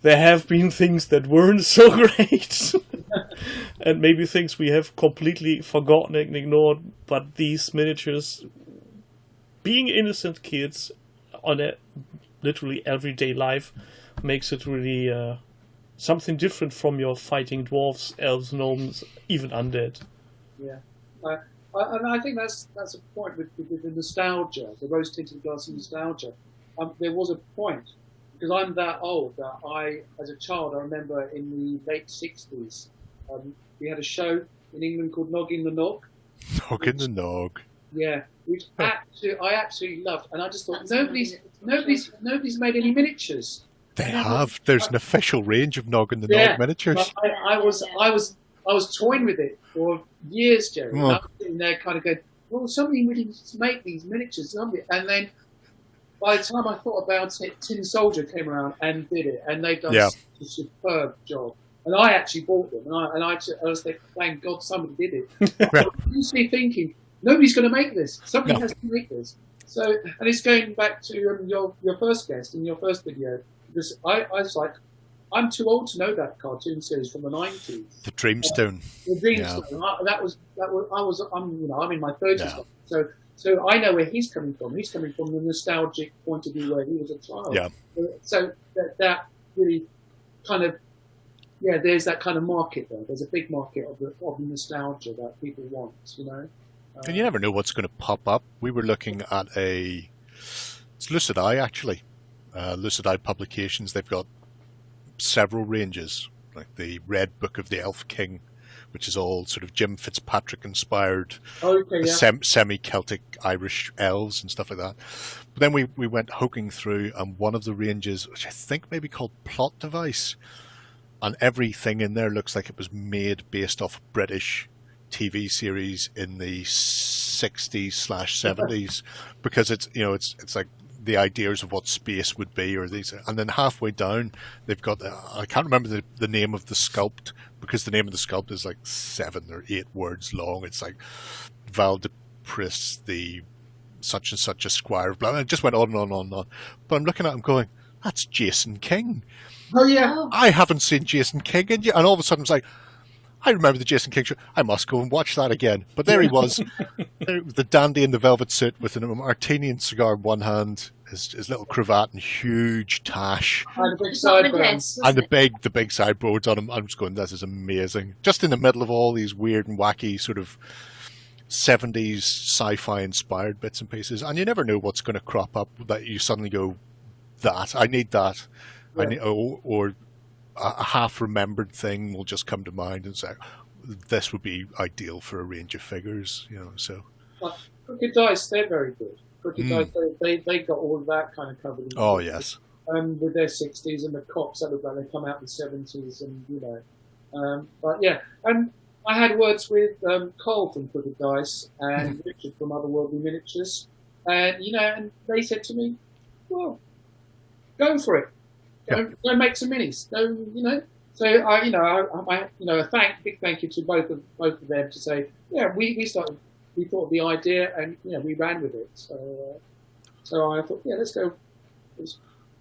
There have been things that weren't so great. And maybe things we have completely forgotten and ignored. But these miniatures, being innocent kids on a literally everyday life, makes it really something different from your fighting dwarves, elves, gnomes, even undead. Yeah, and I think that's a point with the nostalgia, the rose-tinted glass and nostalgia. There was a point, because I'm that old, that I, as a child, I remember in the late 60s, we had a show in England called Noggin the Nog. Noggin the Nog. Yeah, which I absolutely loved, and I just thought nobody's made any miniatures. They have. There's an official range of Noggin the Nog miniatures. I was toying with it for years, Gerry. And I was sitting there kind of going, well, somebody really needs to make these miniatures, somebody. And then by the time I thought about it, Tin Soldier came around and did it, and they've done such a superb job. And I actually bought them, and I was thinking, thank God somebody did it. I was usually thinking, nobody's going to make this. Somebody has to make this. So, and it's going back to your first guest in your first video. Because I was like, I'm too old to know that cartoon series from the 90s. The Dreamstone. The Dreamstone. I'm in my 30s, so I know where he's coming from. He's coming from the nostalgic point of view where he was a child. Yeah. So that really kind of, there's that kind of market there. There's a big market of the nostalgia that people want, you know. And you never know what's going to pop up. We were looking at it's Lucid Eye actually. Lucid Eye Publications, they've got several ranges, like the Red Book of the Elf King, which is all sort of Jim Fitzpatrick inspired, semi-Celtic Irish elves and stuff like that. But then we went hoking through, and one of the ranges, which I think may be called Plot Device, and everything in there looks like it was made based off a British TV series in the 60s/70s, because it's like the ideas of what space would be, or these, and then halfway down they've got I can't remember the name of the sculpt, because the name of the sculpt is like 7 or 8 words long. It's like Val de Pris, the such and such a squire of blah, and it just went on and on and on and on. But I'm looking at him going, that's Jason King. Oh yeah, I haven't seen Jason King, and all of a sudden it's like, I remember the Jason King show. I must go and watch that again. But there he was, the dandy in the velvet suit with a martini and cigar in one hand, his little cravat and huge tash, and the big sideburns, and the big sideboards on him. I'm just going, this is amazing. Just in the middle of all these weird and wacky sort of 70s sci-fi inspired bits and pieces, and you never know what's going to crop up that you suddenly go, that I need that, I need, or a half-remembered thing will just come to mind and say, this would be ideal for a range of figures, so. Crooked Dice, they're very good. Crooked Dice, they got all of that kind of covered. Oh, yes. With their 60s, and the Cops, that look like they come out in the 70s, and, but yeah. And I had words with Cole from Crooked Dice and Richard from Otherworldly Miniatures, and, and they said to me, well, go for it. Go make some minis. Go, So I big thank you to both of them to say, we thought of the idea, and we ran with it. So I thought, let's go.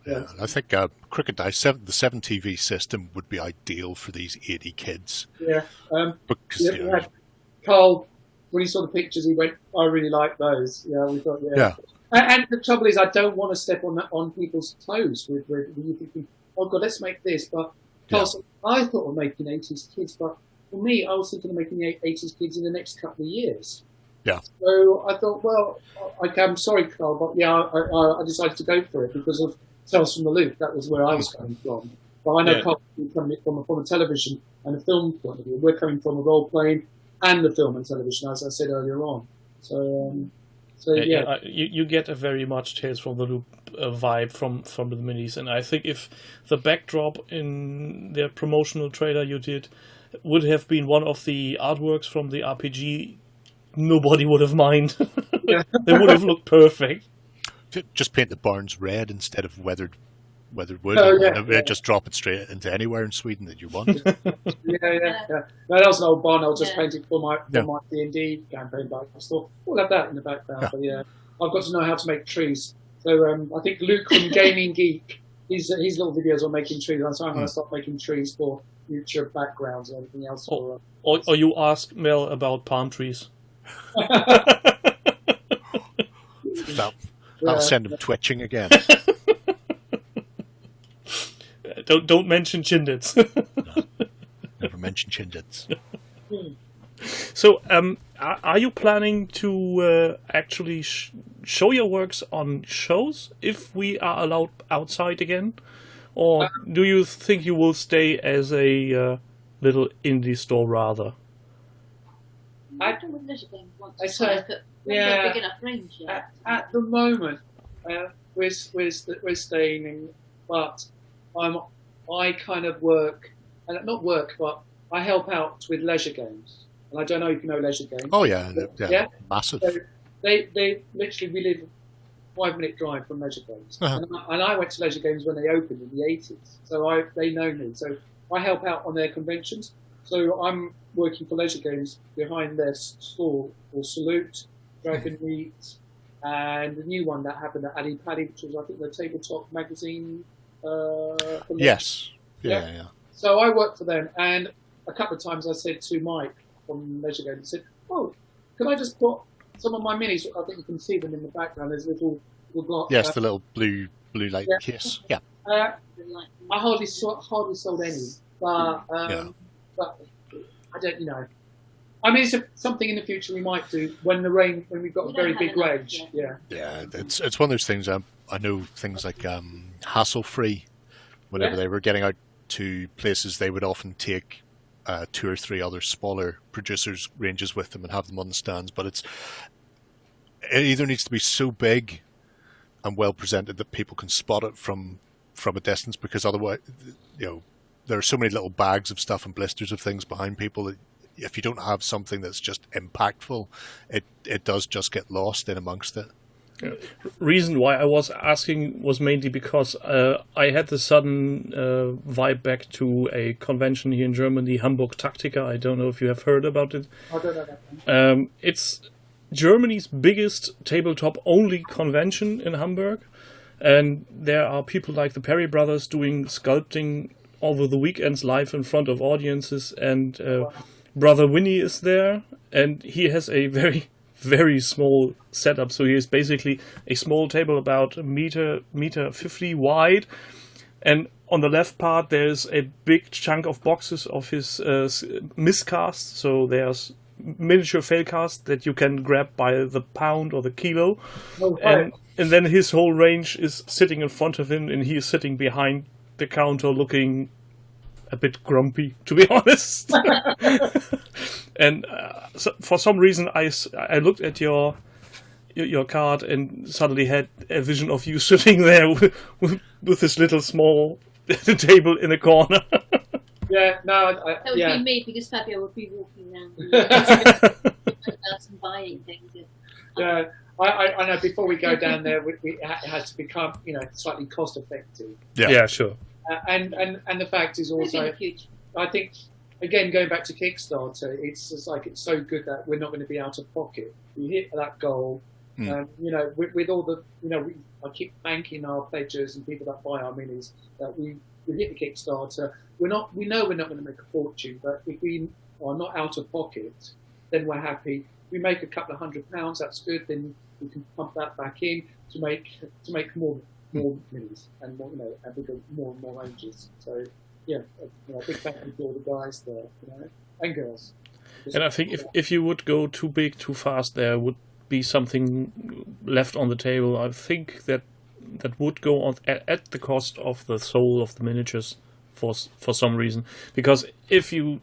I think Crooked Dice, the 7 TV system would be ideal for these 80 kids. Yeah. Because Carl, when he saw the pictures, he went, I really like those. Yeah, we thought, And the trouble is, I don't want to step on people's toes with you thinking, oh God, let's make this. But I thought of making 80s kids, but for me, I was thinking of making 80s kids in the next couple of years. Yeah. So I thought, well, I'm sorry, Carl, but I decided to go for it because of Tales from the Loop. That was where I was coming from. But I know Carl coming from a television and a film point of view. We're coming from a role playing and the film and television, as I said earlier on. So you get a very much Tales from the Loop vibe from the minis, and I think if the backdrop in the promotional trailer you did would have been one of the artworks from the RPG, nobody would have minded. They would have looked perfect. Just paint the barns red instead of weathered whether wood or just drop it straight into anywhere in Sweden that you want. Yeah. No, that was an old barn I was just painting for my D&D campaign, but I thought we'll have that in the background. But I've got to know how to make trees. So I think Luke from Gaming Geek, his little videos on making trees. So I'm going to start making trees for future backgrounds and everything else. Or you ask Mel about palm trees. That'll send him twitching again. Don't mention chindits. No, never mention chindits. So, are you planning to actually show your works on shows if we are allowed outside again? Or do you think you will stay as a little indie store rather? I've done with leisure games once. I say, big enough range yet. At the moment, we're staying in, but I kind of work, and not work, but I help out with leisure games. And I don't know if you know leisure games. Oh yeah, massive. So they literally, we live a 5-minute drive from leisure games, and I went to leisure games when they opened in the 80s. So they know me. So I help out on their conventions. So I'm working for leisure games behind their store or Salute, Dragon Meat, and the new one that happened at Addy Paddy, which was I think the tabletop magazine. Yes. Yeah. So I work for them, and a couple of times I said to Mike from Leisure Games, I said, "Oh, can I just put some of my minis?" I think you can see them in the background. There's little block. Yes, the little blue light case. Yeah. I hardly sold any, but I don't, I mean, it's something in the future we might do when we've got a very big range. Yeah, it's one of those things. I know things like Hassle Free. Whenever they were getting out to places, they would often take 2 or 3 other smaller producers' ranges with them and have them on the stands. But it either needs to be so big and well presented that people can spot it from a distance, because otherwise, there are so many little bags of stuff and blisters of things behind people that if you don't have something that's just impactful, it does just get lost in amongst it. Reason why I was asking was mainly because I had the sudden vibe back to a convention here in Germany, Hamburg Taktika. I don't know if you have heard about it. I don't know that. It's Germany's biggest tabletop-only convention in Hamburg, and there are people like the Perry brothers doing sculpting over the weekends live in front of audiences, and Brother Winnie is there, and he has a very, very small setup. So he is basically a small table about a meter 50 wide, and on the left part there's a big chunk of boxes of his miscast. So there's miniature failcast that you can grab by the pound or the kilo, and then his whole range is sitting in front of him, and he is sitting behind the counter looking a bit grumpy, to be honest. And so for some reason I looked at your card and suddenly had a vision of you sitting there with this little small table in a corner. Yeah, no, that would be me, because Fabio would be walking around and buying things. Yeah, I know. Before we go down there, it has to become slightly cost effective. Yeah, sure. And the fact is also, I think, again, going back to Kickstarter, it's just like it's so good that we're not going to be out of pocket. We hit that goal, with all the, I keep thanking our pledgers and people that buy our minis that we hit the Kickstarter. We know we're not going to make a fortune, but if we are not out of pocket, then we're happy. We make a couple of £100, that's good. Then we can pump that back in to make more minis and more, and bigger, more and more ranges. So yeah, big thank you to all the guys there, and girls. And I think if you would go too big too fast, there would be something left on the table. I think that would go on at the cost of the soul of the miniatures for some reason. Because if you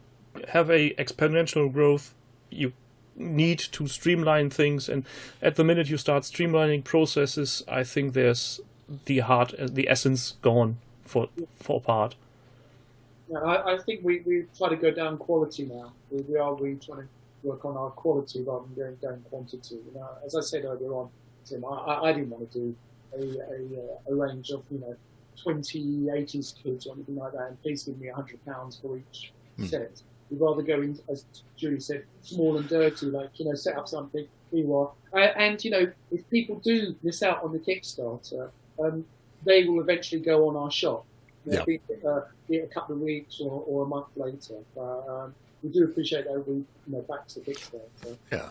have a exponential growth, you need to streamline things, and at the minute you start streamlining processes, I think there's the essence gone for a part. Yeah, I think we try to go down quality now. We trying to work on our quality rather than going down quantity. As I said earlier on, Tim, I didn't want to do a range of 20 80s kids or anything like that, and please give me £100 for each set. We'd rather go in, as Julie said, small and dirty, like, set up something. Here you are. And, if people do miss out on the Kickstarter, they will eventually go on our shop. Be it a couple of weeks or a month later. But we do appreciate that we back to the Kickstarter. Yeah.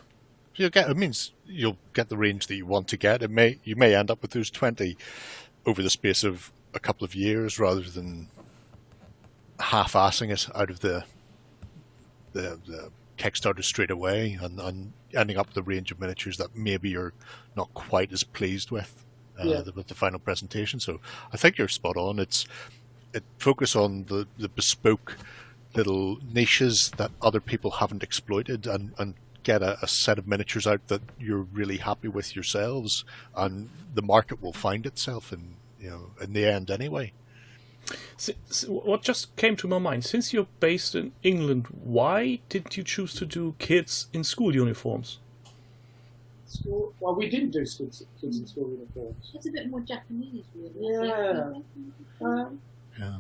It means you'll get the range that you want to get. You may end up with those 20 over the space of a couple of years rather than half-assing it out of the Kickstarter straight away and ending up with a range of miniatures that maybe you're not quite as pleased with with the final presentation. So I think you're spot on. It focus on the bespoke little niches that other people haven't exploited and get a set of miniatures out that you're really happy with yourselves, and the market will find itself in the end anyway. So what just came to my mind, since you're based in England, why didn't you choose to do kids in school uniforms? Well, we didn't do kids in school uniforms. It's a bit more Japanese, really. Yeah.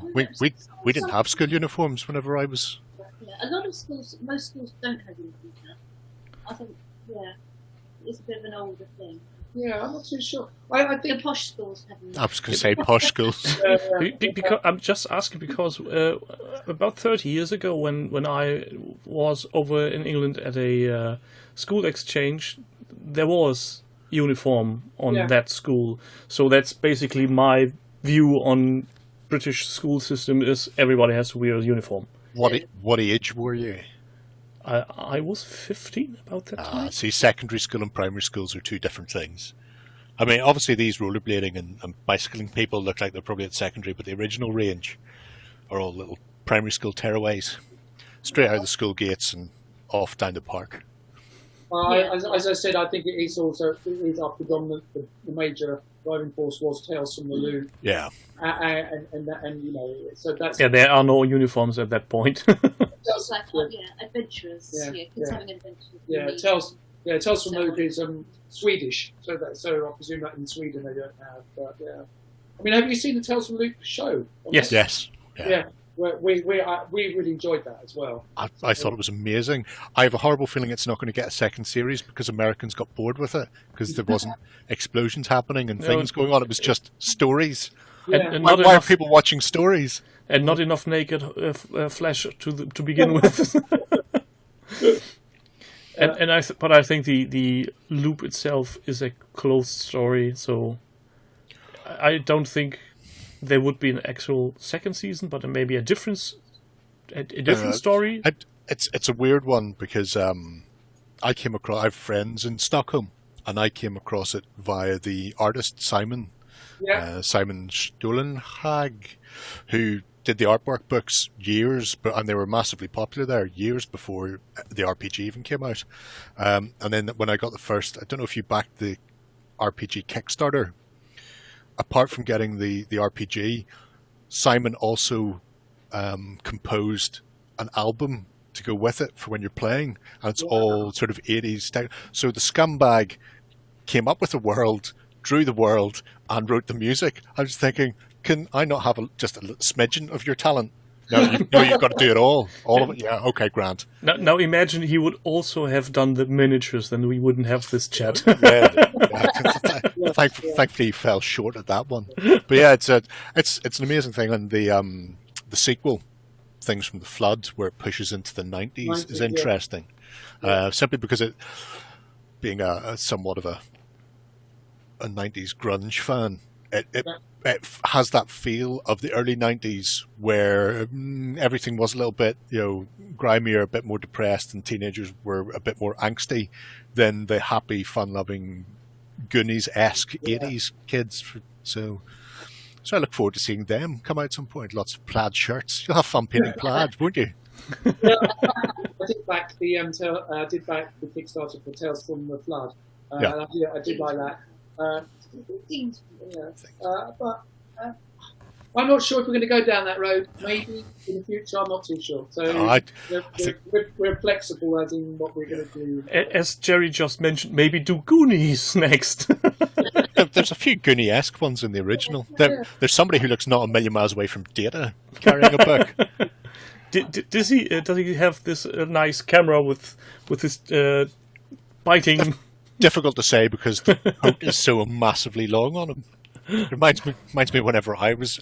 We didn't have school uniforms whenever I was. Yeah, a lot of schools, most schools don't have uniforms now. I think, it's a bit of an older thing. Yeah, I'm not too sure. I think the posh schools have them. I was going to say posh schools. Because I'm just asking because about 30 years ago, when I was over in England at a school exchange, there was uniform on that school. So that's basically my view on British school system: is everybody has to wear a uniform. What age were you? I was 15 about that time. See, secondary school and primary schools are two different things. I mean, obviously these rollerblading and bicycling people look like they're probably at secondary, but the original range are all little primary school tearaways, straight out of the school gates and off down the park. As I said, I think it is our predominant, the major driving force was Tales from the Loop. Yeah. So that's... Yeah, there are no uniforms at that point. It's like, adventurers. Kids having adventures. Tales from the Loop is Swedish, so I presume that in Sweden they don't have. But I mean, have you seen the Tales from the Loop show? Yes. Yeah. We really enjoyed that as well. I thought it was amazing. I have a horrible feeling it's not going to get a second series because Americans got bored with it because there wasn't explosions happening and things going on. It was just stories. Yeah. And why are people watching stories? And not enough naked flesh to begin with. But I think the loop itself is a closed story, so I don't think there would be an actual second season, but maybe a different story. It's a weird one because I have friends in Stockholm, and I came across it via the artist Simon Stollenhag, who did the artwork books and they were massively popular there years before the RPG even came out. And then when I got the first, I don't know if you backed the RPG Kickstarter. Apart from getting the RPG, Simon also composed an album to go with it for when you're playing, and it's all sort of 80s style. So the scumbag came up with a world, drew the world, and wrote the music. I was thinking, can I not have just a little smidgen of your talent? No, you've got to do it all of it. Yeah, okay, Grant. Now imagine he would also have done the miniatures, then we wouldn't have this chat. Thankfully, he fell short at that one. But yeah, it's an amazing thing, and the sequel, Things from the Flood, where it pushes into the 90s, is interesting. Simply because it, being a somewhat of a 90s grunge fan, it has that feel of the early 90s where everything was a little bit, grimier, a bit more depressed, and teenagers were a bit more angsty than the happy, fun-loving, Goonies-esque 80s kids. So I look forward to seeing them come out at some point. Lots of plaid shirts. You'll have fun painting plaid, won't you? I did back the Kickstarter for Tales from the Flood. I did like that. But I'm not sure if we're going to go down that road. Maybe in the future, I'm not too sure. So we're flexible as in what we're going to do. As Gerry just mentioned, maybe do Goonies next. There's a few Goonie-esque ones in the original. There's somebody who looks not a million miles away from Data carrying a book. Does he have this nice camera with his biting? Difficult to say because the coat is so massively long on him. It reminds me whenever I was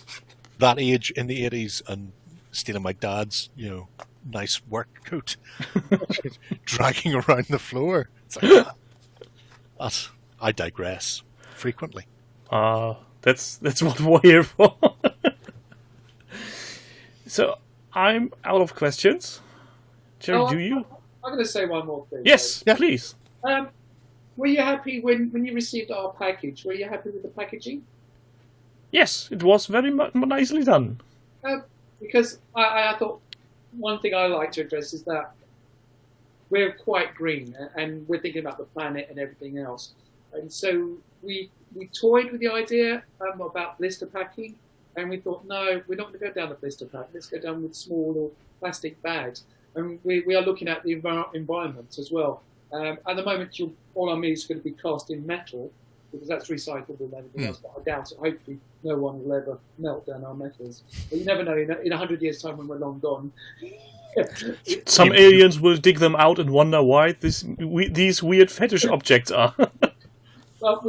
that age in the 80s and stealing my dad's, nice work coat, dragging around the floor. It's like that. I digress frequently. That's what we're here for. So I'm out of questions. Gerry, do you? I'm going to say one more thing. Yes, yeah. Please. Were you happy when you received our package? Were you happy with the packaging? Yes, it was very nicely done. Because I thought one thing I like to address is that we're quite green and we're thinking about the planet and everything else. And so we toyed with the idea about blister packing, and we thought, no, we're not going to go down the blister pack. Let's go down with small or plastic bags. And we are looking at the environment as well. At the moment, all our meat is going to be cast in metal, because that's recyclable and everything else, but I doubt it. Hopefully no one will ever melt down our metals. But you never know, in 100 years' time when we're long gone. Some aliens will dig them out and wonder why these weird fetish objects are. But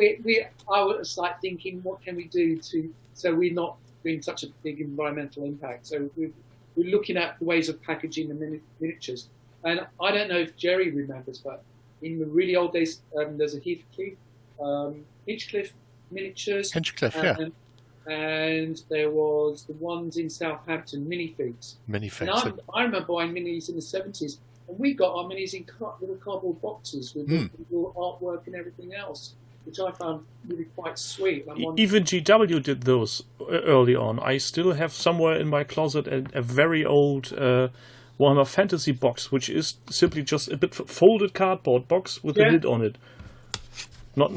I was like thinking, what can we do so we're not doing such a big environmental impact? So we're looking at the ways of packaging the miniatures. And I don't know if Gerry remembers, but in the really old days, there's a Hinchcliffe miniatures. Hinchcliffe, yeah. And there was the ones in Southampton, minifigs. Minifigs. And I remember buying minis in the 70s, and we got our minis in little cardboard boxes with little artwork and everything else, which I found really quite sweet. Even GW did those early on. I still have somewhere in my closet a very old Warhammer Fantasy box, which is simply just a bit folded cardboard box with a lid on it. Not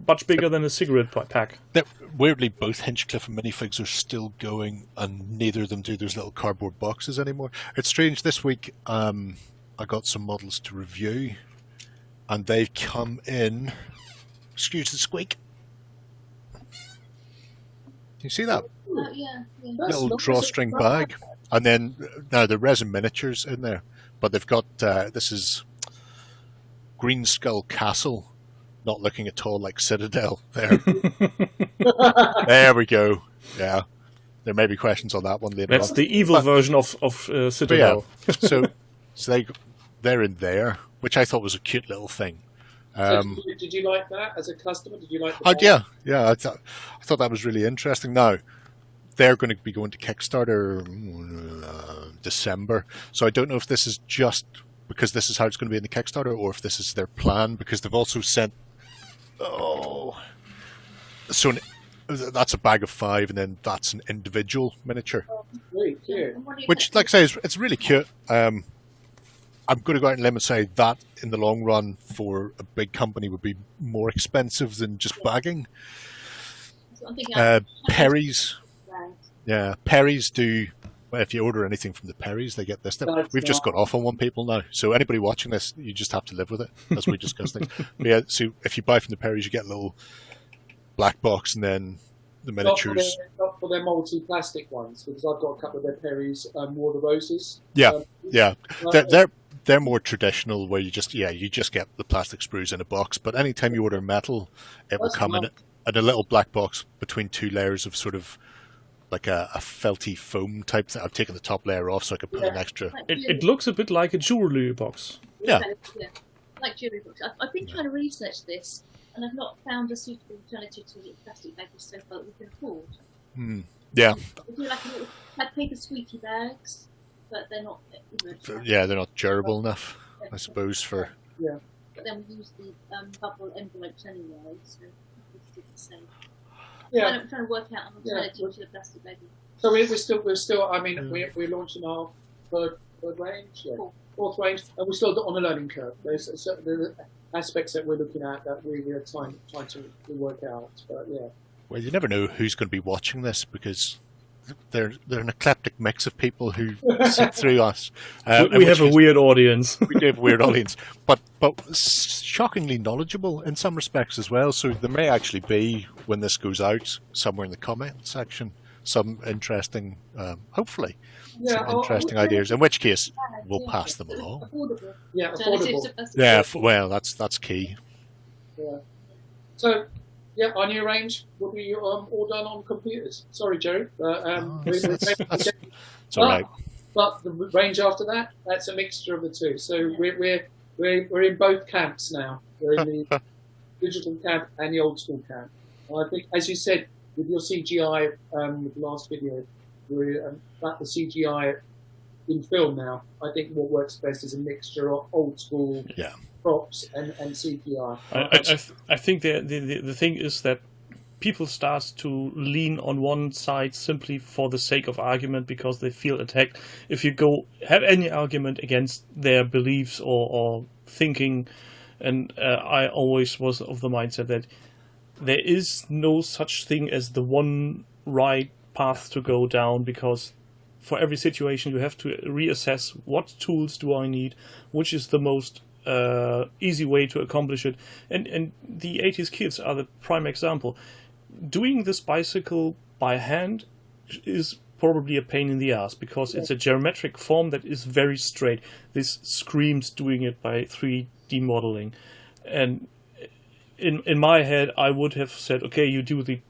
much bigger than a cigarette pack. Weirdly, both Hinchcliffe and minifigs are still going, and neither of them do those little cardboard boxes anymore. It's strange. This week, I got some models to review, and they've come in. Excuse the squeak. Can you see that? Yeah. Little drawstring bag. And then, now the resin miniatures in there. But they've got, this is Green Skull Castle. Not looking at all like Citadel there. There we go. Yeah. There may be questions on that one later That's on. the evil version of Citadel. Yeah. So they're in there, which I thought was a cute little thing. So did you like that as a customer? Did you like the yeah. I thought that was really interesting. Now, they're going to be going to Kickstarter December. So I don't know if this is just because this is how it's going to be in the Kickstarter, or if this is their plan, because they've also sent... So that's a bag of 5, and then that's an individual miniature. Really cute. Which, like I say, it's really cute. I'm going to go out on a limb and say that in the long run for a big company would be more expensive than just bagging. Perry's. Yeah, Perry's do... Well, if you order anything from the Perry's, they get this. We've just got off on one people now. So anybody watching this, you just have to live with it as we discuss things. But yeah, so if you buy from the Perry's, you get a little black box and then the miniatures. Not for their multi-plastic ones, because I've got a couple of their Perry's War the Roses. Yeah. They're more traditional, where you just get the plastic sprues in a box. But anytime you order metal, it will come in a little black box between 2 layers of sort of like a felty foam type thing. I've taken the top layer off so I could put an extra... It looks a bit like a jewellery box. Yeah. Like jewellery box. I've been trying to research this, and I've not found a suitable alternative to the plastic bags so far that we can afford. Yeah. We do like paper squeaky bags, but they're not... they're not durable enough, I suppose, for... Yeah. But then we use the bubble envelopes anyway, so it's the same. Yeah. I'm trying to work out an alternative to the plastic bag. So we're still. I mean, we're launching our third range, fourth range, and we're still on a learning curve. There's certain aspects that we're looking at that we are trying to work out. But yeah. Well, you never know who's going to be watching this, because they're an eclectic mix of people who sit through us. We have a weird audience. We do have a weird audience, but shockingly knowledgeable in some respects as well. So there may actually be, when this goes out, somewhere in the comment section, some interesting, hopefully, some interesting ideas. In which case, we'll pass them along. Affordable. Yeah, So affordable. Yeah, well, that's key. Yeah. So, yeah, our new range will be all done on computers. Sorry, Jerry. It's all right. But the range after that, that's a mixture of the two. So we're in both camps now. We're in the digital camp and the old school camp. And I think, as you said, with your CGI, with the last video, we're at the CGI in film now. I think what works best is a mixture of old school props and CGI. I think the thing is that people start to lean on one side simply for the sake of argument because they feel attacked. If you have any argument against their beliefs or thinking, and I always was of the mindset that there is no such thing as the one right path to go down, because for every situation you have to reassess what tools do I need, which is the most easy way to accomplish it. And the 80s kids are the prime example. Doing this bicycle by hand is probably a pain in the ass because it's a geometric form that is very straight. This screams doing it by 3D modeling. And in my head, I would have said, okay, you do the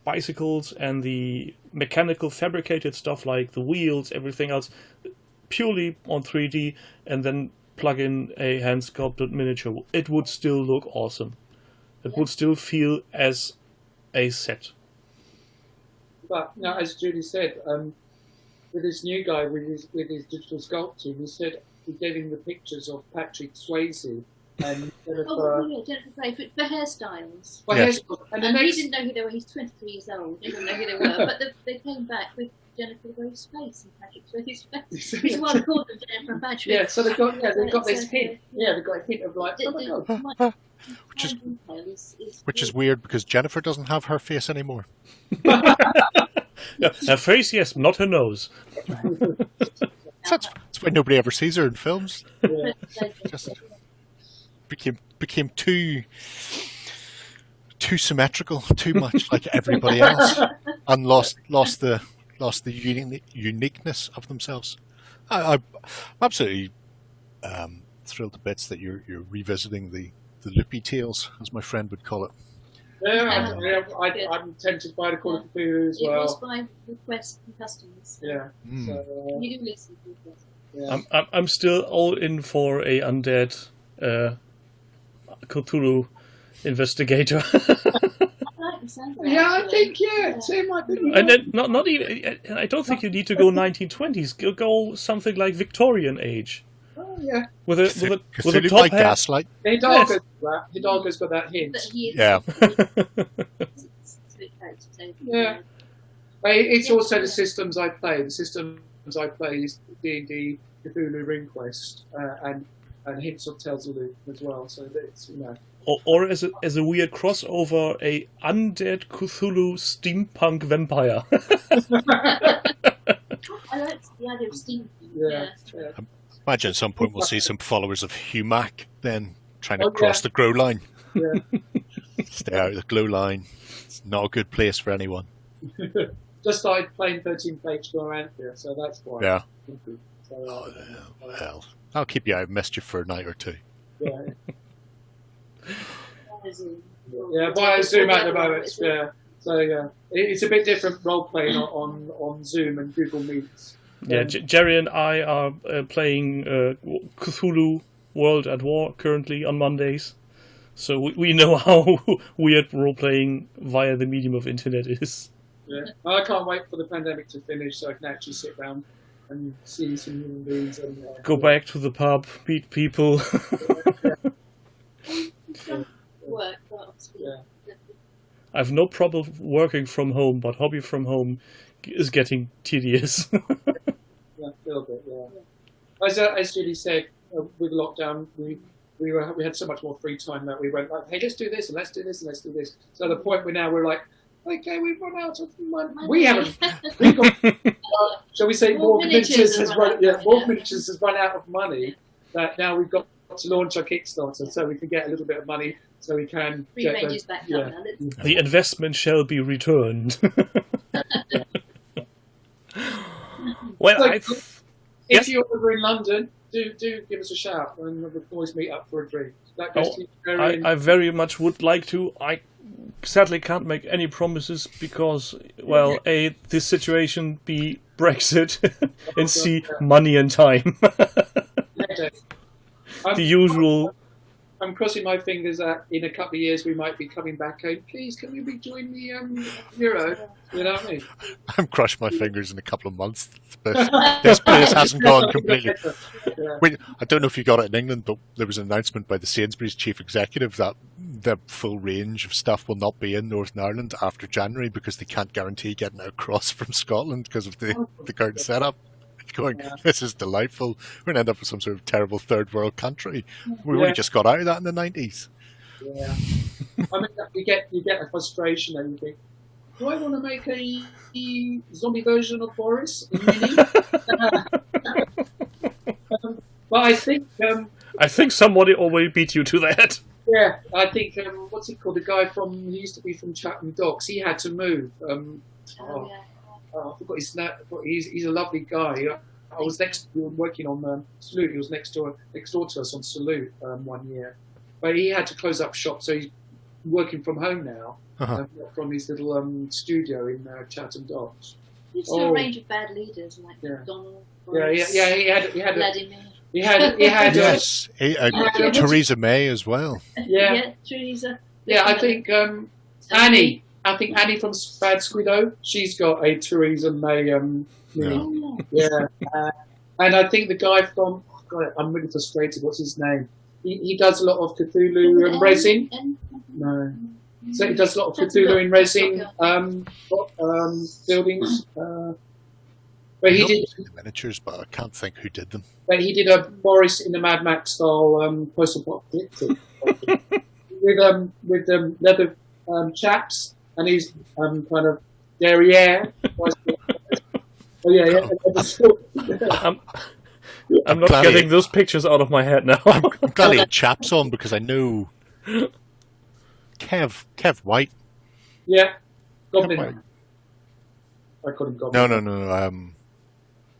bicycles and the mechanical fabricated stuff like the wheels, everything else, purely on 3D, and then plug in a hand sculpted miniature. It would still look awesome. It would still feel as a set. But now, as Julie said, with this new guy with his digital sculpting, we gave him the pictures of Patrick Swayze and Jennifer. Jennifer Grey for hairstyles. And he didn't know who they were. He's 23 years old. He didn't know who they were. But they came back with Jennifer Grey's face and Patrick Swayze's face. Which is why I called them Jennifer and Patrick. Yeah, so they've got this hint. Yeah, they've got a hint of like, oh my God. Which is weird because Jennifer doesn't have her face anymore. Her face, yes, not her nose. That's why nobody ever sees her in films. Yeah. Just became too symmetrical, too much like everybody else, and lost the uniqueness of themselves. I'm absolutely thrilled to bits that you're revisiting the loopy tales, as my friend would call it. Yeah, I'm tempted by the Call of Cthulhu as well. It was by request from customers. Yeah. So, you do listen to requests. Yeah. I'm still all in for a undead Cthulhu investigator. Yeah, I think Tim, I think. And then not even. I don't think you need to go 1920s. Go something like Victorian age. Oh yeah. With a Cthulhu top like hat. Gaslight. Hidalgo's got that hint. Yeah. Yeah. It's also the systems I play. The systems I play is D&D, Cthulhu RingQuest, and hints of Tales of Loop as well. So it's Or as a weird crossover, a undead Cthulhu steampunk vampire. I like the idea of steampunk. Yeah. Imagine at some point we'll see some followers of Humac then trying to cross the grow line. Yeah. Stay out of the glow line. It's not a good place for anyone. Just started playing 13 Plagues Gloranthia, so that's why. Yeah. So, Well, I'll keep you out of mischief for a night or two. Yeah. Via Zoom at the moment. Yeah. So yeah, it's a bit different role playing on Zoom and Google Meets. Yeah, Gerry and I are playing Cthulhu World at War currently on Mondays, so we know how weird role playing via the medium of internet is. Yeah, I can't wait for the pandemic to finish so I can actually sit down and see some human beings and go back to the pub, meet people. Work, but obviously. Yeah. I have no problem working from home, but hobby from home is getting tedious. Yeah, a little bit. Yeah. As Julie said, with lockdown, we had so much more free time that we went like, hey, let's do this and let's do this and let's do this. So at the point we're like, Okay, we've run out of money. We haven't. We've got, shall we say, MorgueMiniatures has run out of money. That now we've got to launch our Kickstarter so we can get a little bit of money so we can get ranges back yeah. up. The investment shall be returned. Well, So, if you're over in London, do give us a shout and we'll always meet up for a drink. That goes to you, Gerry, and- I very much would like to. I sadly can't make any promises because, well, A, this situation, B, Brexit, and C, money and time. The usual. I'm crossing my fingers that in a couple of years we might be coming back going, please, can we rejoin the Euro? You know what I mean? I'm crushing my fingers in a couple of months. But this hasn't gone completely. Yeah. Wait, I don't know if you got it in England, but there was an announcement by the Sainsbury's chief executive that the full range of stuff will not be in Northern Ireland after January because they can't guarantee getting it across from Scotland because of the current setup. Going, this is delightful. We're going to end up with some sort of terrible third world country. We only just got out of that in the 90s. Yeah. I mean, you get a frustration and you think, do I want to make a zombie version of Boris in Mini? But I think Somebody already beat you to that. yeah, I think what's he called? The guy he used to be from Chatham Docks. He had to move. I forgot his name. He's a lovely guy. I was working on Salute. He was next door to us on Salute 1 year, but he had to close up shop, so he's working from home now, from his little studio in Chatham Docks. You saw a range of bad leaders like Donald. Yeah. He had Vladimir. He had Yes, Theresa May as well. Yeah, Theresa. Yeah, I think Annie. I think Annie from Bad Squiddo, she's got a Theresa May. Yeah. And I think the guy from, God, I'm really frustrated. What's his name? He does a lot of Cthulhu resin. No. So he does a lot of Cthulhu in resin buildings. But he did the miniatures, but I can't think who did them. But he did a Boris in the Mad Max style post-apocalyptic with leather chaps. And he's kind of derriere. I'm not getting those pictures out of my head now. I'm glad he had chaps on because I know Kev White. Yeah, Goblin. I call him Goblin. No. That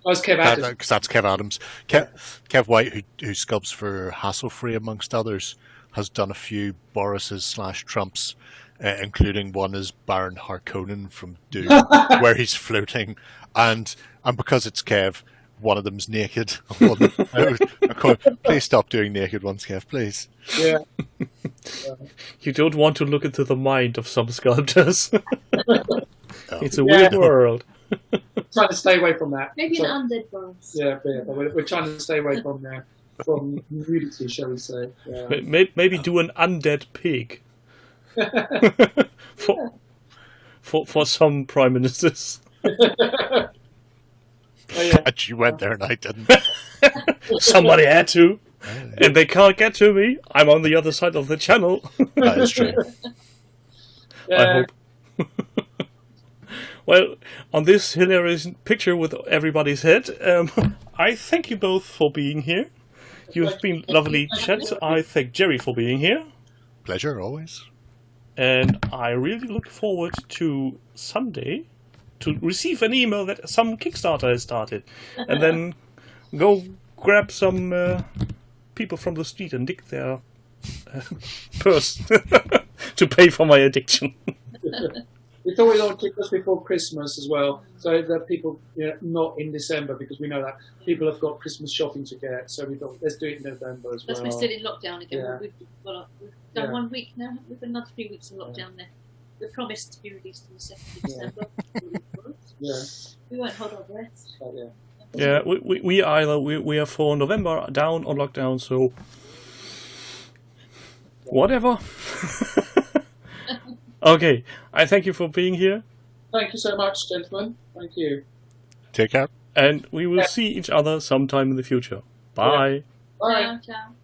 was Kev Adams. Because that's Kev Adams. Kev White, who sculpts for Hasselfree, amongst others, has done a few Boris's/Trumps. Including one as Baron Harkonnen from Doom, where he's floating, and because it's Kev, one of them's naked. Please stop doing naked ones, Kev, please. Yeah. You don't want to look into the mind of some sculptors. It's a weird world. Trying to stay away from that. Maybe an undead Boris. Yeah, but we're trying to stay away from nudity, shall we say? Yeah. Maybe do an undead pig. for some prime ministers. Oh, yeah. And you went there and I didn't. Somebody had to, and they can't get to me. I'm on the other side of the channel. That is true. I hope. Well, on this hilarious picture with everybody's head, I thank you both for being here. You've been lovely chats. I thank Gerry for being here. Pleasure, always. And I really look forward to Sunday to receive an email that some Kickstarter has started. And then go grab some people from the street and nick their purse to pay for my addiction. We thought we'd all keep this before Christmas as well, so that people, not in December, because we know that people have got Christmas shopping to get. So we thought, let's do it in November as well. Because we're still in lockdown again. Yeah. We've done 1 week now. We've got another 3 weeks in lockdown there. We're promised to be released on the 2nd of December. Yeah. We won't hold our breath. Yeah. Yeah, we are for November down on lockdown, so whatever. Okay, I thank you for being here. Thank you so much, gentlemen. Thank you. Take care. And we will see each other sometime in the future. Bye. Bye. Ciao, ciao.